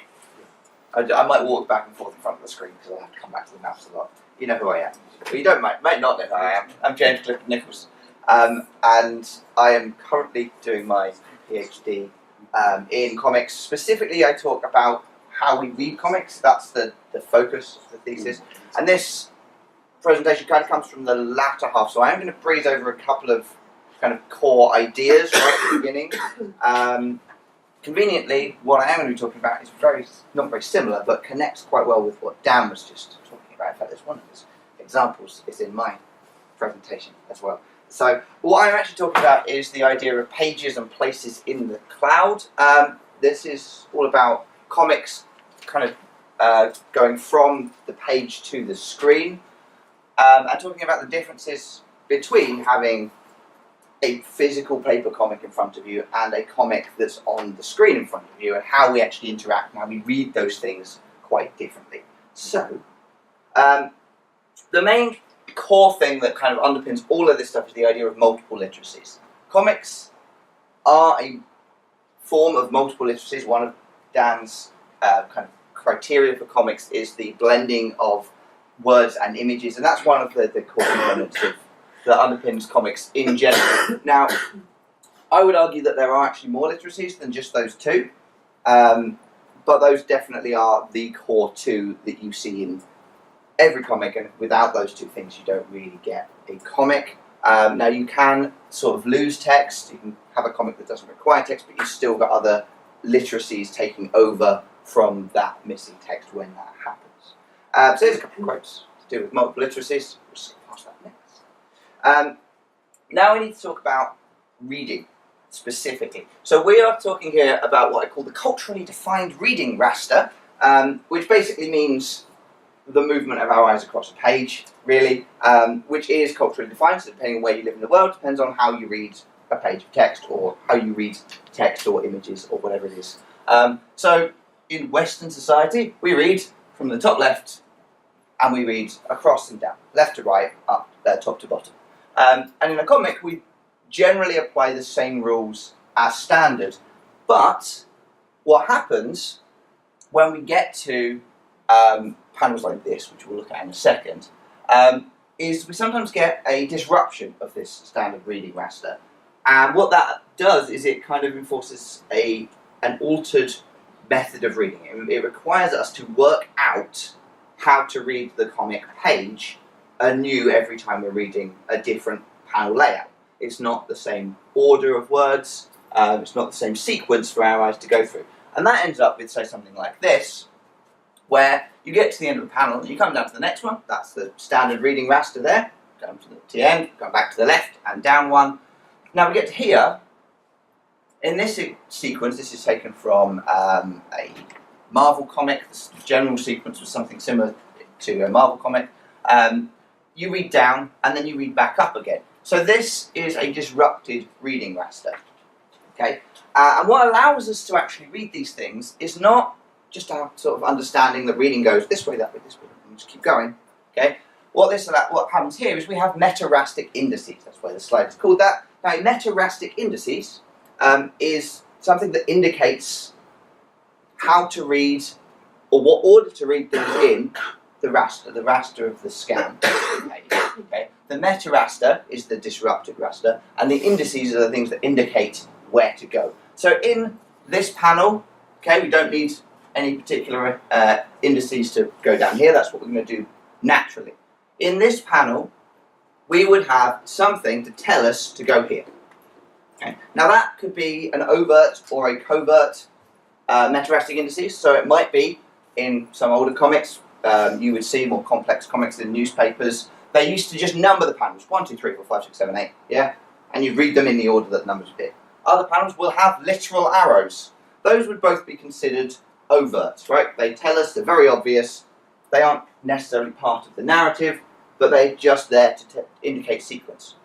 S4: I might walk back and forth in front of the screen because I'll have to come back to the mouse a lot. You know who I am. Well, you might not know who I am. I'm James Nichols, and I am currently doing my PhD in comics. Specifically, I talk about how we read comics. That's the focus of the thesis. And this presentation kind of comes from the latter half, so I am going to breeze over a couple of kind of core ideas right at the beginning. Conveniently, what I am going to be talking about is not very similar, but connects quite well with what Dan was just talking about. In fact, there's one of his examples is in my presentation as well. So what I'm actually talking about is the idea of pages and places in the cloud. This is all about comics kind of going from the page to the screen, and talking about the differences between having a physical paper comic in front of you and a comic that's on the screen in front of you, and how we actually interact and how we read those things quite differently. So, the main core thing that kind of underpins all of this stuff is the idea of multiple literacies. Comics are a form of multiple literacies. One of Dan's kind of criteria for comics is the blending of words and images, and that's one of the core components that underpins comics in general. Now, I would argue that there are actually more literacies than just those two, but those definitely are the core two that you see in every comic, and without those two things you don't really get a comic. Now, you can sort of lose text, you can have a comic that doesn't require text, but you've still got other literacies taking over from that missing text when that happens. So here's a couple of quotes to do with multiple literacies. We'll just pass that next. Now we need to talk about reading specifically. So we are talking here about what I call the culturally defined reading raster, which basically means the movement of our eyes across a page, really, which is culturally defined, so depending on where you live in the world, depends on how you read a page of text, or how you read text or images, or whatever it is. So in Western society, we read from the top left, and we read across and down, left to right, up, top to bottom. And in a comic, we generally apply the same rules as standard. But what happens when we get to panels like this, which we'll look at in a second, is we sometimes get a disruption of this standard reading raster. And what that does is it kind of enforces an altered method of reading. It requires us to work out how to read the comic page anew every time we're reading a different panel layout. It's not the same order of words, it's not the same sequence for our eyes to go through. And that ends up with, say, something like this, where you get to the end of the panel and you come down to the next one. That's the standard reading raster there. Come to the end, come back to the left and down one. Now we get to here. In this sequence, this is taken from a Marvel comic. The general sequence was something similar to a Marvel comic. You read down and then you read back up again. So this is a disrupted reading raster. Okay? And what allows us to actually read these things is not just our sort of understanding that reading goes this way, and just keep going. Okay? What happens here is we have meta-rastic indices. That's why the slide is called that. Now, meta-rastic indices is something that indicates how to read, or what order to read things in, the raster of the scan page. Okay? The meta raster is the disrupted raster, and the indices are the things that indicate where to go. So in this panel, okay, we don't need any particular indices to go down here. That's what we're going to do naturally. In this panel, we would have something to tell us to go here. Okay. Now that could be an overt or a covert meta-rastic indices. So it might be in some older comics, you would see more complex comics in newspapers. They used to just number the panels 1, 2, 3, 4, 5, 6, 7, 8. Yeah, and you read them in the order that the numbers appear. Other panels will have literal arrows. Those would both be considered overt, right? They tell us, they're very obvious. They aren't necessarily part of the narrative, but they're just there to indicate sequence.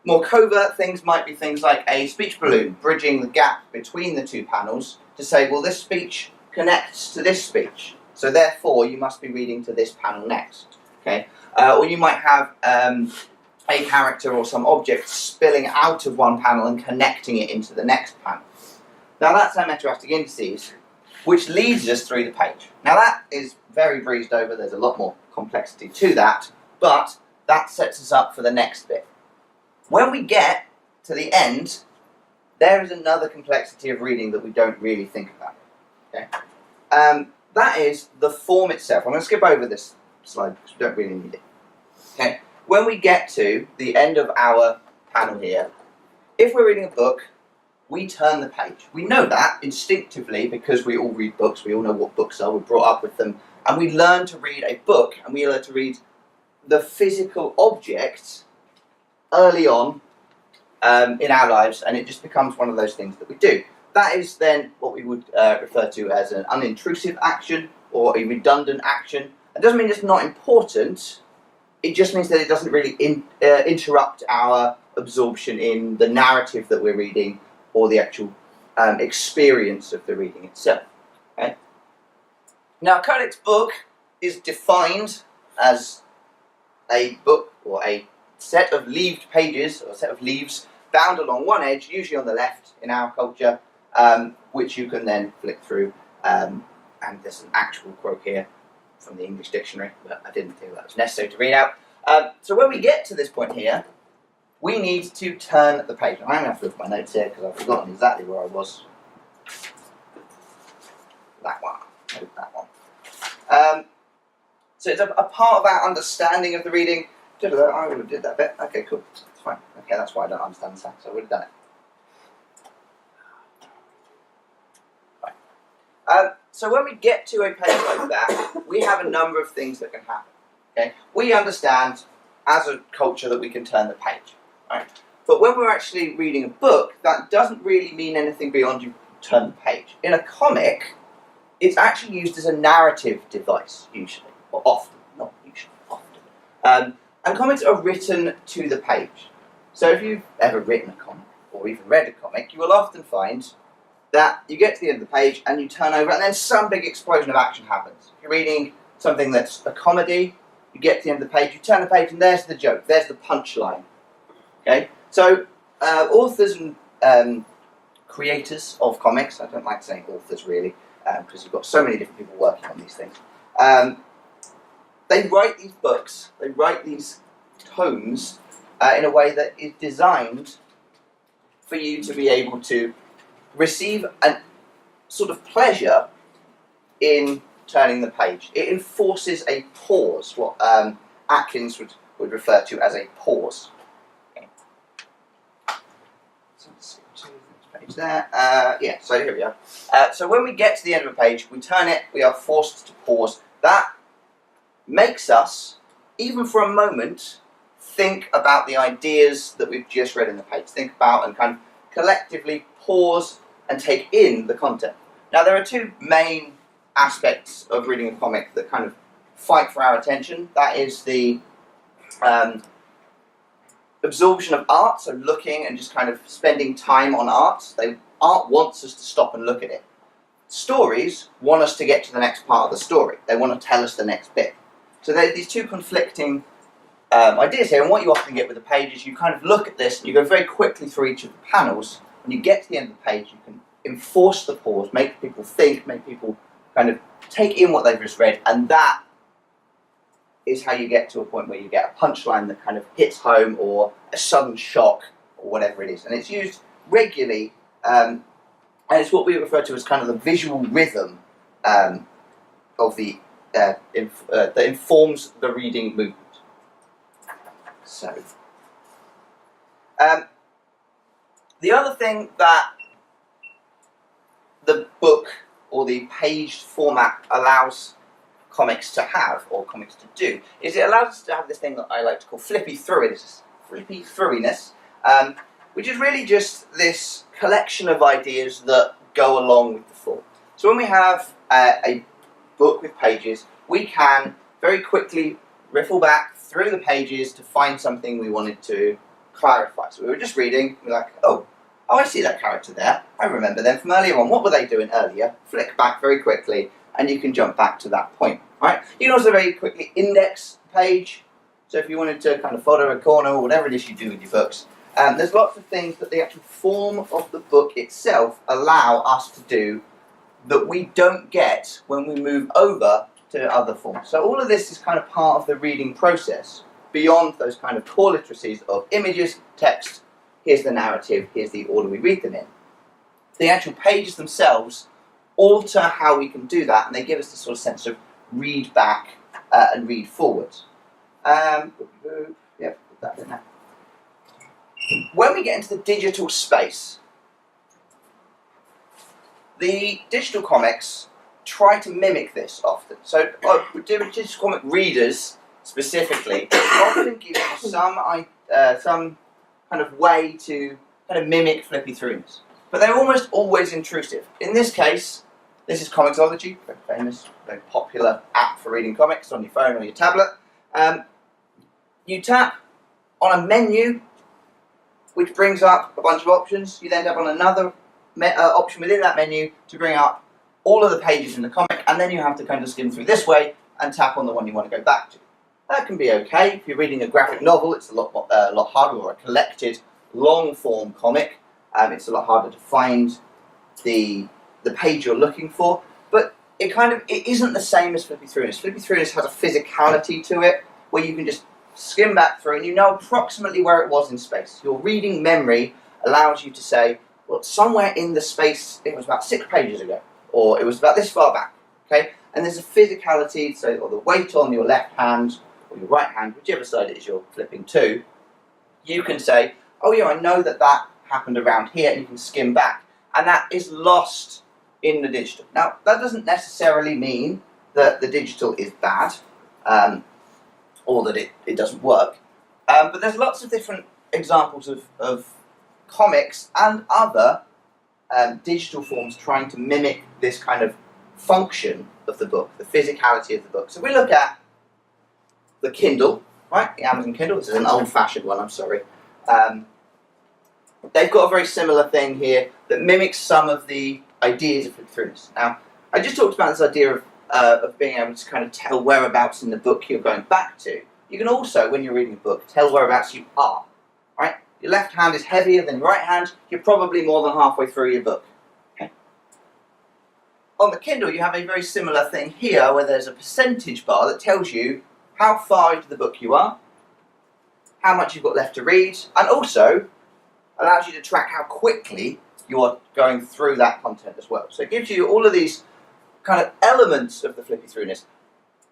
S4: More covert things might be things like a speech balloon, bridging the gap between the two panels to say, well, this speech connects to this speech, so therefore you must be reading to this panel next. Okay? Or you might have a character or some object spilling out of one panel and connecting it into the next panel. Now that's our meta-rastic indices, which leads us through the page. Now that is very breezed over, there's a lot more complexity to that, but that sets us up for the next bit. When we get to the end, there is another complexity of reading that we don't really think about. Okay? That is the form itself. I'm going to skip over this slide because we don't really need it. Okay? When we get to the end of our panel here, if we're reading a book, we turn the page. We know that instinctively because we all read books, we all know what books are, we're brought up with them, and we learn to read a book, and we learn to read the physical object early on in our lives, and it just becomes one of those things that we do. That is then what we would refer to as an unintrusive action or a redundant action. It doesn't mean it's not important, it just means that it doesn't really interrupt our absorption in the narrative that we're reading or the actual experience of the reading itself. Okay? Now, a codex book is defined as a book or a set of leaved pages or a set of leaves bound along one edge, usually on the left in our culture, which you can then flick through. And there's an actual quote here from the English dictionary, but I didn't feel that was necessary to read out. So when we get to this point here, we need to turn the page. I'm going to have to look at my notes here because I've forgotten exactly where I was. That one. No, that one. So it's a part of our understanding of the reading. I would have did that bit. Okay, cool. It's fine. Okay, that's why I don't understand the sax. I would have done it. Fine. So when we get to a page like that, we have a number of things that can happen. Okay, we understand as a culture that we can turn the page. Right? But when we're actually reading a book, that doesn't really mean anything beyond you turn the page. In a comic, it's actually used as a narrative device, usually, or often, not usually, often. And comics are written to the page. So if you've ever written a comic, or even read a comic, you will often find that you get to the end of the page and you turn over and then some big explosion of action happens. If you're reading something that's a comedy, you get to the end of the page, you turn the page and there's the joke, there's the punchline. Okay? So authors and creators of comics, I don't like saying authors really, because you've got so many different people working on these things. They write these books, they write these tomes in a way that is designed for you to be able to receive a sort of pleasure in turning the page. It enforces a pause, what Atkins would refer to as a pause. Okay. So let's see, page there. Yeah, so here we are. So when we get to the end of a page, we turn it, we are forced to pause. That makes us, even for a moment, think about the ideas that we've just read in the page. Think about and kind of collectively pause and take in the content. Now there are two main aspects of reading a comic that kind of fight for our attention. That is the absorption of art, so looking and just kind of spending time on art. Art wants us to stop and look at it. Stories want us to get to the next part of the story. They want to tell us the next bit. So there are these two conflicting ideas here, and what you often get with the page is you kind of look at this and you go very quickly through each of the panels. When you get to the end of the page, you can enforce the pause, make people think, make people kind of take in what they've just read, and that is how you get to a point where you get a punchline that kind of hits home, or a sudden shock, or whatever it is. And it's used regularly, and it's what we refer to as kind of the visual rhythm of the that informs the reading movement. So, the other thing that the book or the paged format allows comics to have, or comics to do, is it allows us to have this thing that I like to call flippy throughiness, which is really just this collection of ideas that go along with the form. So when we have a book with pages, we can very quickly riffle back through the pages to find something we wanted to clarify. So we were just reading, we're like, oh, I see that character there. I remember them from earlier on. What were they doing earlier? Flick back very quickly, and you can jump back to that point. Right? You can also very quickly index the page. So if you wanted to kind of photo a corner or whatever it is you do with your books, there's lots of things that the actual form of the book itself allow us to do that we don't get when we move over to other forms. So all of this is kind of part of the reading process, beyond those kind of core literacies of images, text, here's the narrative, here's the order we read them in. The actual pages themselves alter how we can do that, and they give us this sort of sense of read back and read forward. Put that in there. When we get into the digital space, the digital comics try to mimic this often. So digital comic readers specifically often give you some kind of way to kind of mimic flippy throughness. But they're almost always intrusive. In this case, this is Comixology, very famous, very popular app for reading comics on your phone or your tablet. You tap on a menu, which brings up a bunch of options. You then tap on another option within that menu to bring up all of the pages in the comic, and then you have to kind of skim through this way and tap on the one you want to go back to. That can be okay. If you're reading a graphic novel, it's a lot harder, or a collected long-form comic. It's a lot harder to find the page you're looking for, but it isn't the same as flippy throughness. Flippy throughness has a physicality to it, where you can just skim back through and you know approximately where it was in space. Your reading memory allows you to say, well, somewhere in the space, it was about 6 pages ago, or it was about this far back, okay? And there's a physicality, so or the weight on your left hand or your right hand, whichever side it is you're flipping to, you can say, oh yeah, I know that happened around here, and you can skim back. And that is lost in the digital. Now, that doesn't necessarily mean that the digital is bad, or that it doesn't work. But there's lots of different examples of comics and other digital forms trying to mimic this kind of function of the book, the physicality of the book. So we look at the Kindle, right? The Amazon Kindle. This is an old-fashioned one, I'm sorry. They've got a very similar thing here that mimics some of the ideas of flippy throughness. Now, I just talked about this idea of being able to kind of tell whereabouts in the book you're going back to. You can also, when you're reading a book, tell whereabouts you are. Right? Your left hand is heavier than your right hand. You're probably more than halfway through your book. Okay? On the Kindle, you have a very similar thing here, where there's a percentage bar that tells you how far into the book you are, how much you've got left to read, and also allows you to track how quickly you are going through that content as well. So it gives you all of these kind of elements of the flippy throughness,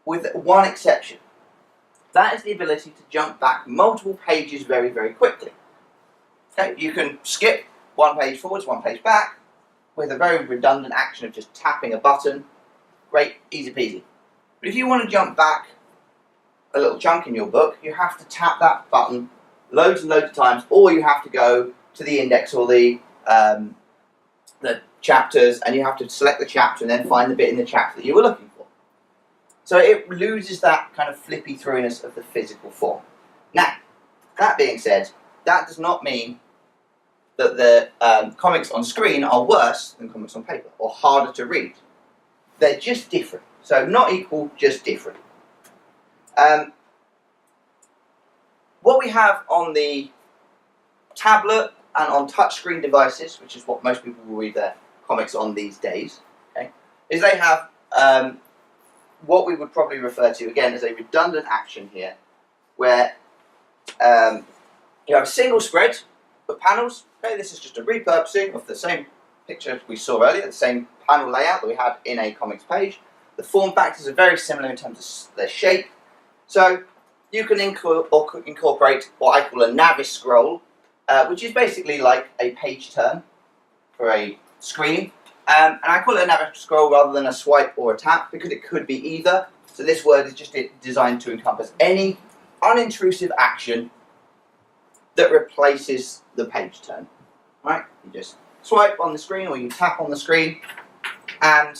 S4: with one exception. That is the ability to jump back multiple pages very, very quickly. Okay? You can skip one page forwards, one page back, with a very redundant action of just tapping a button. Great, easy peasy. But if you want to jump back a little chunk in your book, you have to tap that button loads and loads of times, or you have to go to the index or the chapters, and you have to select the chapter and then find the bit in the chapter that you were looking for. So it loses that kind of flippy throughness of the physical form. Now, that being said, that does not mean that the comics on screen are worse than comics on paper, or harder to read. They're just different. So not equal, just different. What we have on the tablet and on touchscreen devices, which is what most people will read their comics on these days, okay, is they have what we would probably refer to again as a redundant action here, where you have a single spread of panels. Okay, this is just a repurposing of the same picture we saw earlier, the same panel layout that we had in a comics page. The form factors are very similar in terms of their shape. So you can incorporate what I call a Navis scroll, which is basically like a page turn for a screen. And I call it a Navis scroll rather than a swipe or a tap because it could be either. So this word is just designed to encompass any unintrusive action that replaces the page turn. Right? You just swipe on the screen or you tap on the screen, and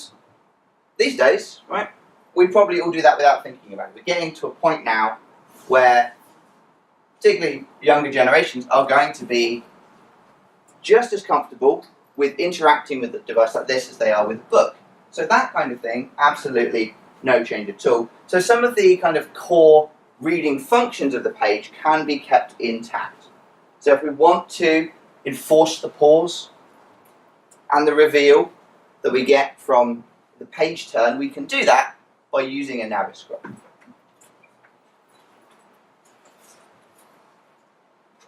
S4: these days, right, we probably all do that without thinking about it. We're getting to a point now where particularly younger generations are going to be just as comfortable with interacting with a device like this as they are with a book. So that kind of thing, absolutely no change at all. So some of the kind of core reading functions of the page can be kept intact. So if we want to enforce the pause and the reveal that we get from the page turn, we can do that by using a Navis scroll.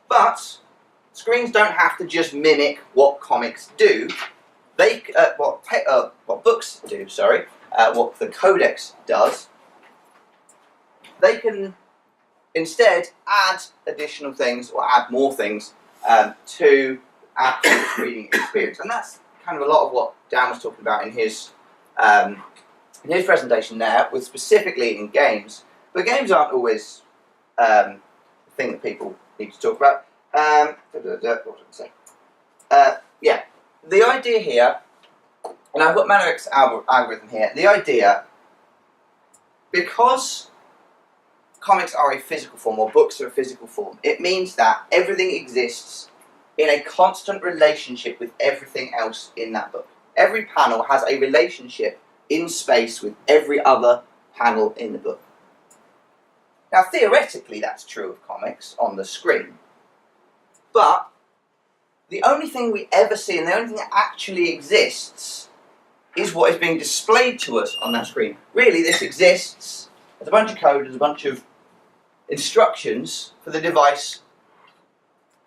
S4: But screens don't have to just mimic what comics do. They what books do. Sorry, what the codex does. They can instead add additional things or add more things to our comics reading experience, and that's kind of a lot of what Dan was talking about in his presentation there, with specifically in games. But games aren't always the thing that people need to talk about. What was I going to say? Yeah, the idea here, and I've got Margaret's algorithm here. The idea, because comics are a physical form, or books are a physical form, it means that everything exists in a constant relationship with everything else in that book. Every panel has a relationship in space with every other panel in the book. Now, theoretically, that's true of comics on the screen. But the only thing we ever see, and the only thing that actually exists, is what is being displayed to us on that screen. Really, this exists as a bunch of code, as a bunch of instructions for the device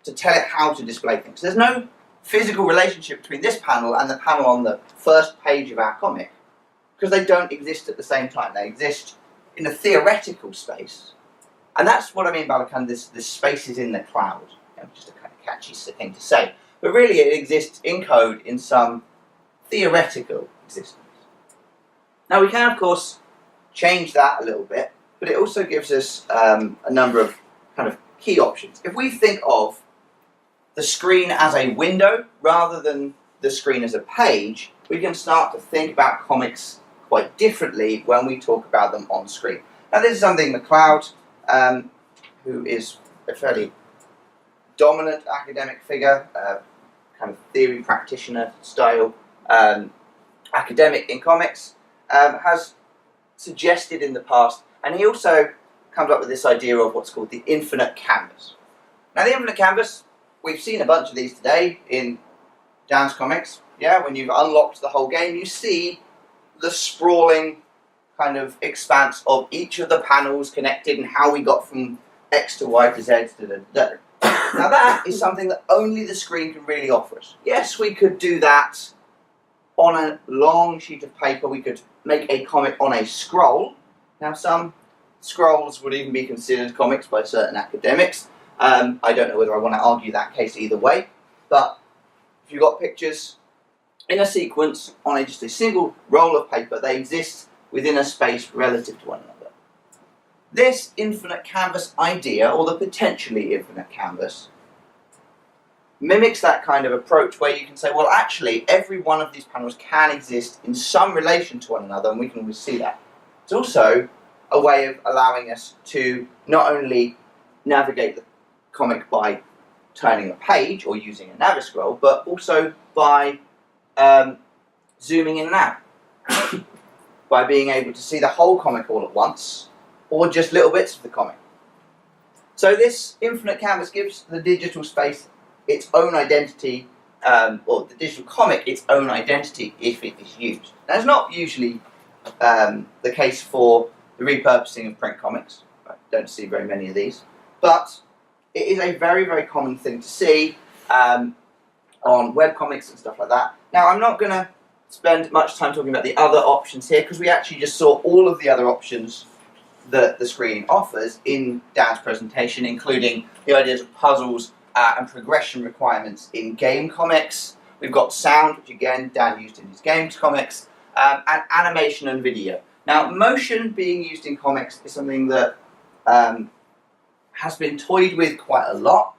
S4: to tell it how to display things. There's no physical relationship between this panel and the panel on the first page of our comic, because they don't exist at the same time. They exist in a theoretical space. And that's what I mean by the kind of this space is in the cloud. Just a kind of catchy thing to say. But really it exists in code in some theoretical existence. Now we can of course change that a little bit, but it also gives us a number of kind of key options. If we think of the screen as a window rather than the screen as a page, we can start to think about comics quite differently when we talk about them on screen. Now this is something MacLeod, who is a fairly dominant academic figure, kind of theory practitioner style academic in comics, has suggested in the past, and he also comes up with this idea of what's called the infinite canvas. Now the infinite canvas, we've seen a bunch of these today in Dan's comics. Yeah, when you've unlocked the whole game, you see the sprawling kind of expanse of each of the panels connected and how we got from X to Y to Z to Z. Now that is something that only the screen can really offer us. Yes, we could do that on a long sheet of paper. We could make a comic on a scroll. Now some scrolls would even be considered comics by certain academics. I don't know whether I want to argue that case either way, but if you've got pictures in a sequence on just a single roll of paper, they exist within a space relative to one another. This infinite canvas idea, or the potentially infinite canvas, mimics that kind of approach where you can say, well, actually, every one of these panels can exist in some relation to one another, and we can always see that. It's also a way of allowing us to not only navigate the comic by turning a page or using a Navis scroll, but also by zooming in and out, by being able to see the whole comic all at once, or just little bits of the comic. So this infinite canvas gives the digital space its own identity, or the digital comic its own identity if it is used. Now it's not usually the case for the repurposing of print comics. I don't see very many of these, but it is a very, very common thing to see on webcomics and stuff like that. Now, I'm not going to spend much time talking about the other options here, because we actually just saw all of the other options that the screen offers in Dan's presentation, including the ideas of puzzles and progression requirements in game comics. We've got sound, which again Dan used in his games comics, and animation and video. Now, motion being used in comics is something that has been toyed with quite a lot,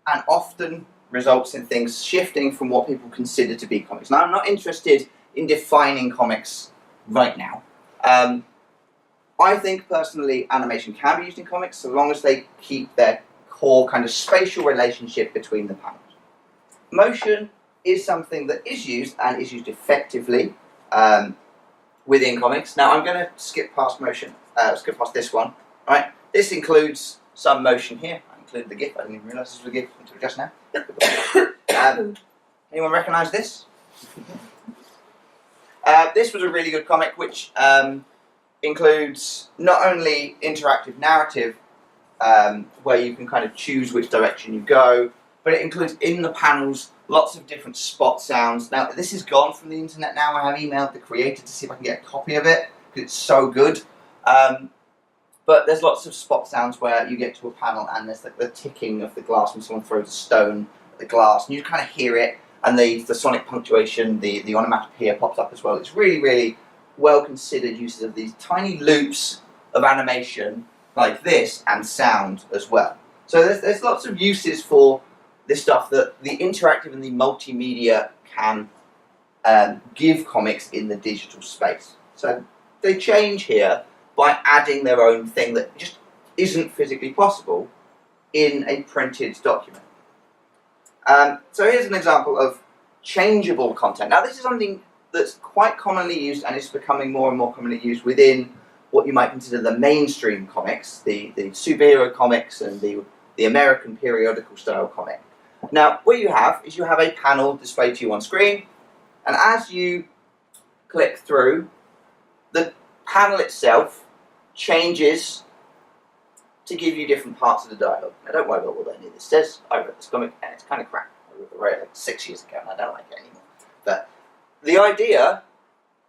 S4: and often results in things shifting from what people consider to be comics. Now, I'm not interested in defining comics right now. I think personally animation can be used in comics so long as they keep their core kind of spatial relationship between the panels. Motion is something that is used and is used effectively within comics. Now I'm going to skip past motion, skip past this one. Right? This includes some motion here. I included the GIF. I didn't even realise this was a GIF until just now. Anyone recognise this? This was a really good comic which includes not only interactive narrative where you can kind of choose which direction you go, but it includes in the panels lots of different spot sounds. Now this is gone from the internet now. I have emailed the creator to see if I can get a copy of it because it's so good. But there's lots of spot sounds where you get to a panel and there's like the ticking of the glass when someone throws a stone at the glass, and you kind of hear it, and the sonic punctuation, the onomatopoeia pops up as well. It's really, really well considered uses of these tiny loops of animation like this and sound as well. So there's lots of uses for this stuff that the interactive and the multimedia can give comics in the digital space. So they change here by adding their own thing that just isn't physically possible in a printed document. So here's an example of changeable content. Now this is something that's quite commonly used and is becoming more and more commonly used within what you might consider the mainstream comics, the superhero comics and the American periodical style comic. Now what you have is you have a panel displayed to you on screen, and as you click through, the panel itself changes to give you different parts of the dialogue. Now don't worry about what any of this says. I read this comic and it's kind of crap. I wrote it like 6 years ago and I don't like it anymore. But the idea,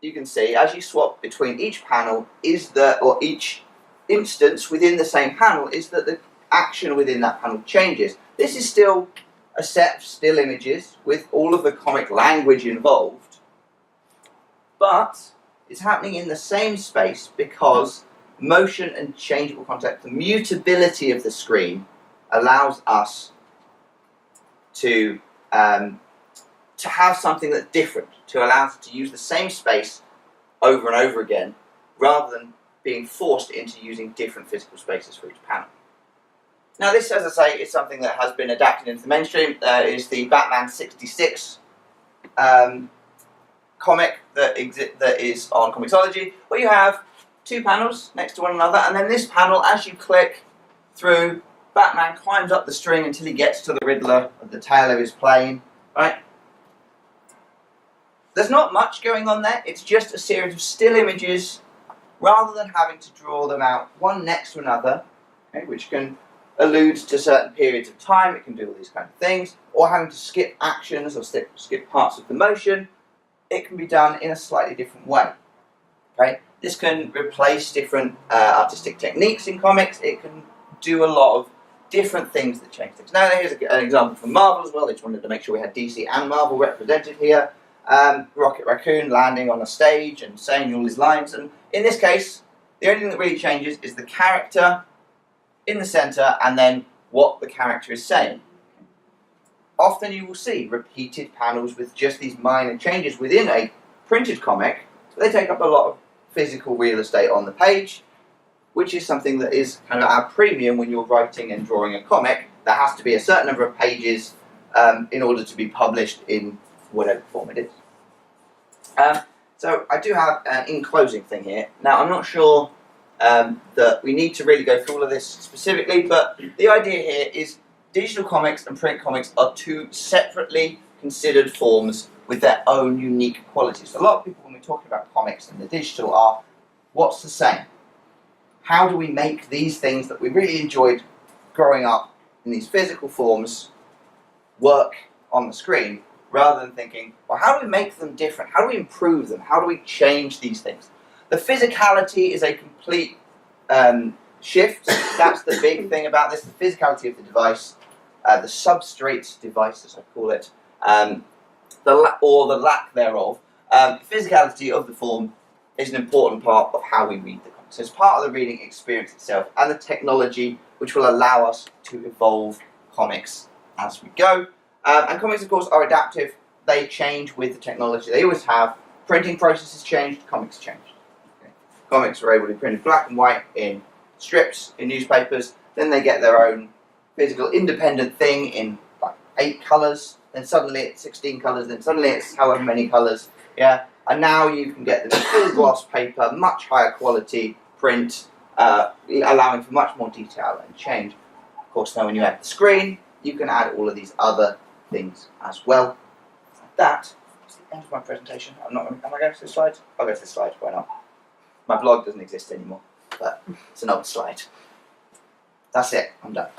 S4: you can see, as you swap between each panel, is that, or each instance within the same panel, is that the action within that panel changes. This is still a set of still images with all of the comic language involved, but it's happening in the same space because motion and changeable content, the mutability of the screen, allows us to have something that's different, to allow us to use the same space over and over again, rather than being forced into using different physical spaces for each panel. Now this, as I say, is something that has been adapted into the mainstream. Is the Batman 66 comic that is on Comixology, where you have two panels next to one another, and then this panel, as you click through, Batman climbs up the string until he gets to the Riddler at the tail of his plane, right? There's not much going on there, it's just a series of still images, rather than having to draw them out one next to another, okay, which can allude to certain periods of time, it can do all these kind of things, or having to skip actions or skip parts of the motion. It can be done in a slightly different way. Okay? This can replace different artistic techniques in comics. It can do a lot of different things that change things. Now here's an example from Marvel as well. They just wanted to make sure we had DC and Marvel represented here. Rocket Raccoon landing on a stage and saying all his lines. And in this case, the only thing that really changes is the character in the centre and then what the character is saying. Often you will see repeated panels with just these minor changes within a printed comic. They take up a lot of physical real estate on the page, which is something that is kind of our premium when you're writing and drawing a comic. There has to be a certain number of pages in order to be published in whatever form it is. So I do have an in closing thing here. Now I'm not sure that we need to really go through all of this specifically, but the idea here is digital comics and print comics are two separately considered forms with their own unique qualities. So a lot of people, when we're talking about comics and the digital, are what's the same? How do we make these things that we really enjoyed growing up in these physical forms work on the screen, rather than thinking, well, how do we make them different? How do we improve them? How do we change these things? The physicality is a complete shift. That's the big thing about this, the physicality of the device, the substrate device, as I call it, or the lack thereof. The physicality of the form is an important part of how we read the comics. So it's part of the reading experience itself and the technology which will allow us to evolve comics as we go. And comics, of course, are adaptive. They change with the technology. They always have. Printing processes changed, comics changed. Okay. Comics were able to be printed black and white in strips, in newspapers. Then they get their own physical independent thing in like 8 colours. Then suddenly it's 16 colours. Then suddenly it's however many colours. Yeah. And now you can get the full gloss paper, much higher quality print, allowing for much more detail and change. Of course, now when you add the screen, you can add all of these other things as well. That is the end of my presentation. Am I going to the slides? I'll go to the slides, why not? My blog doesn't exist anymore, but it's an old slide. That's it, I'm done.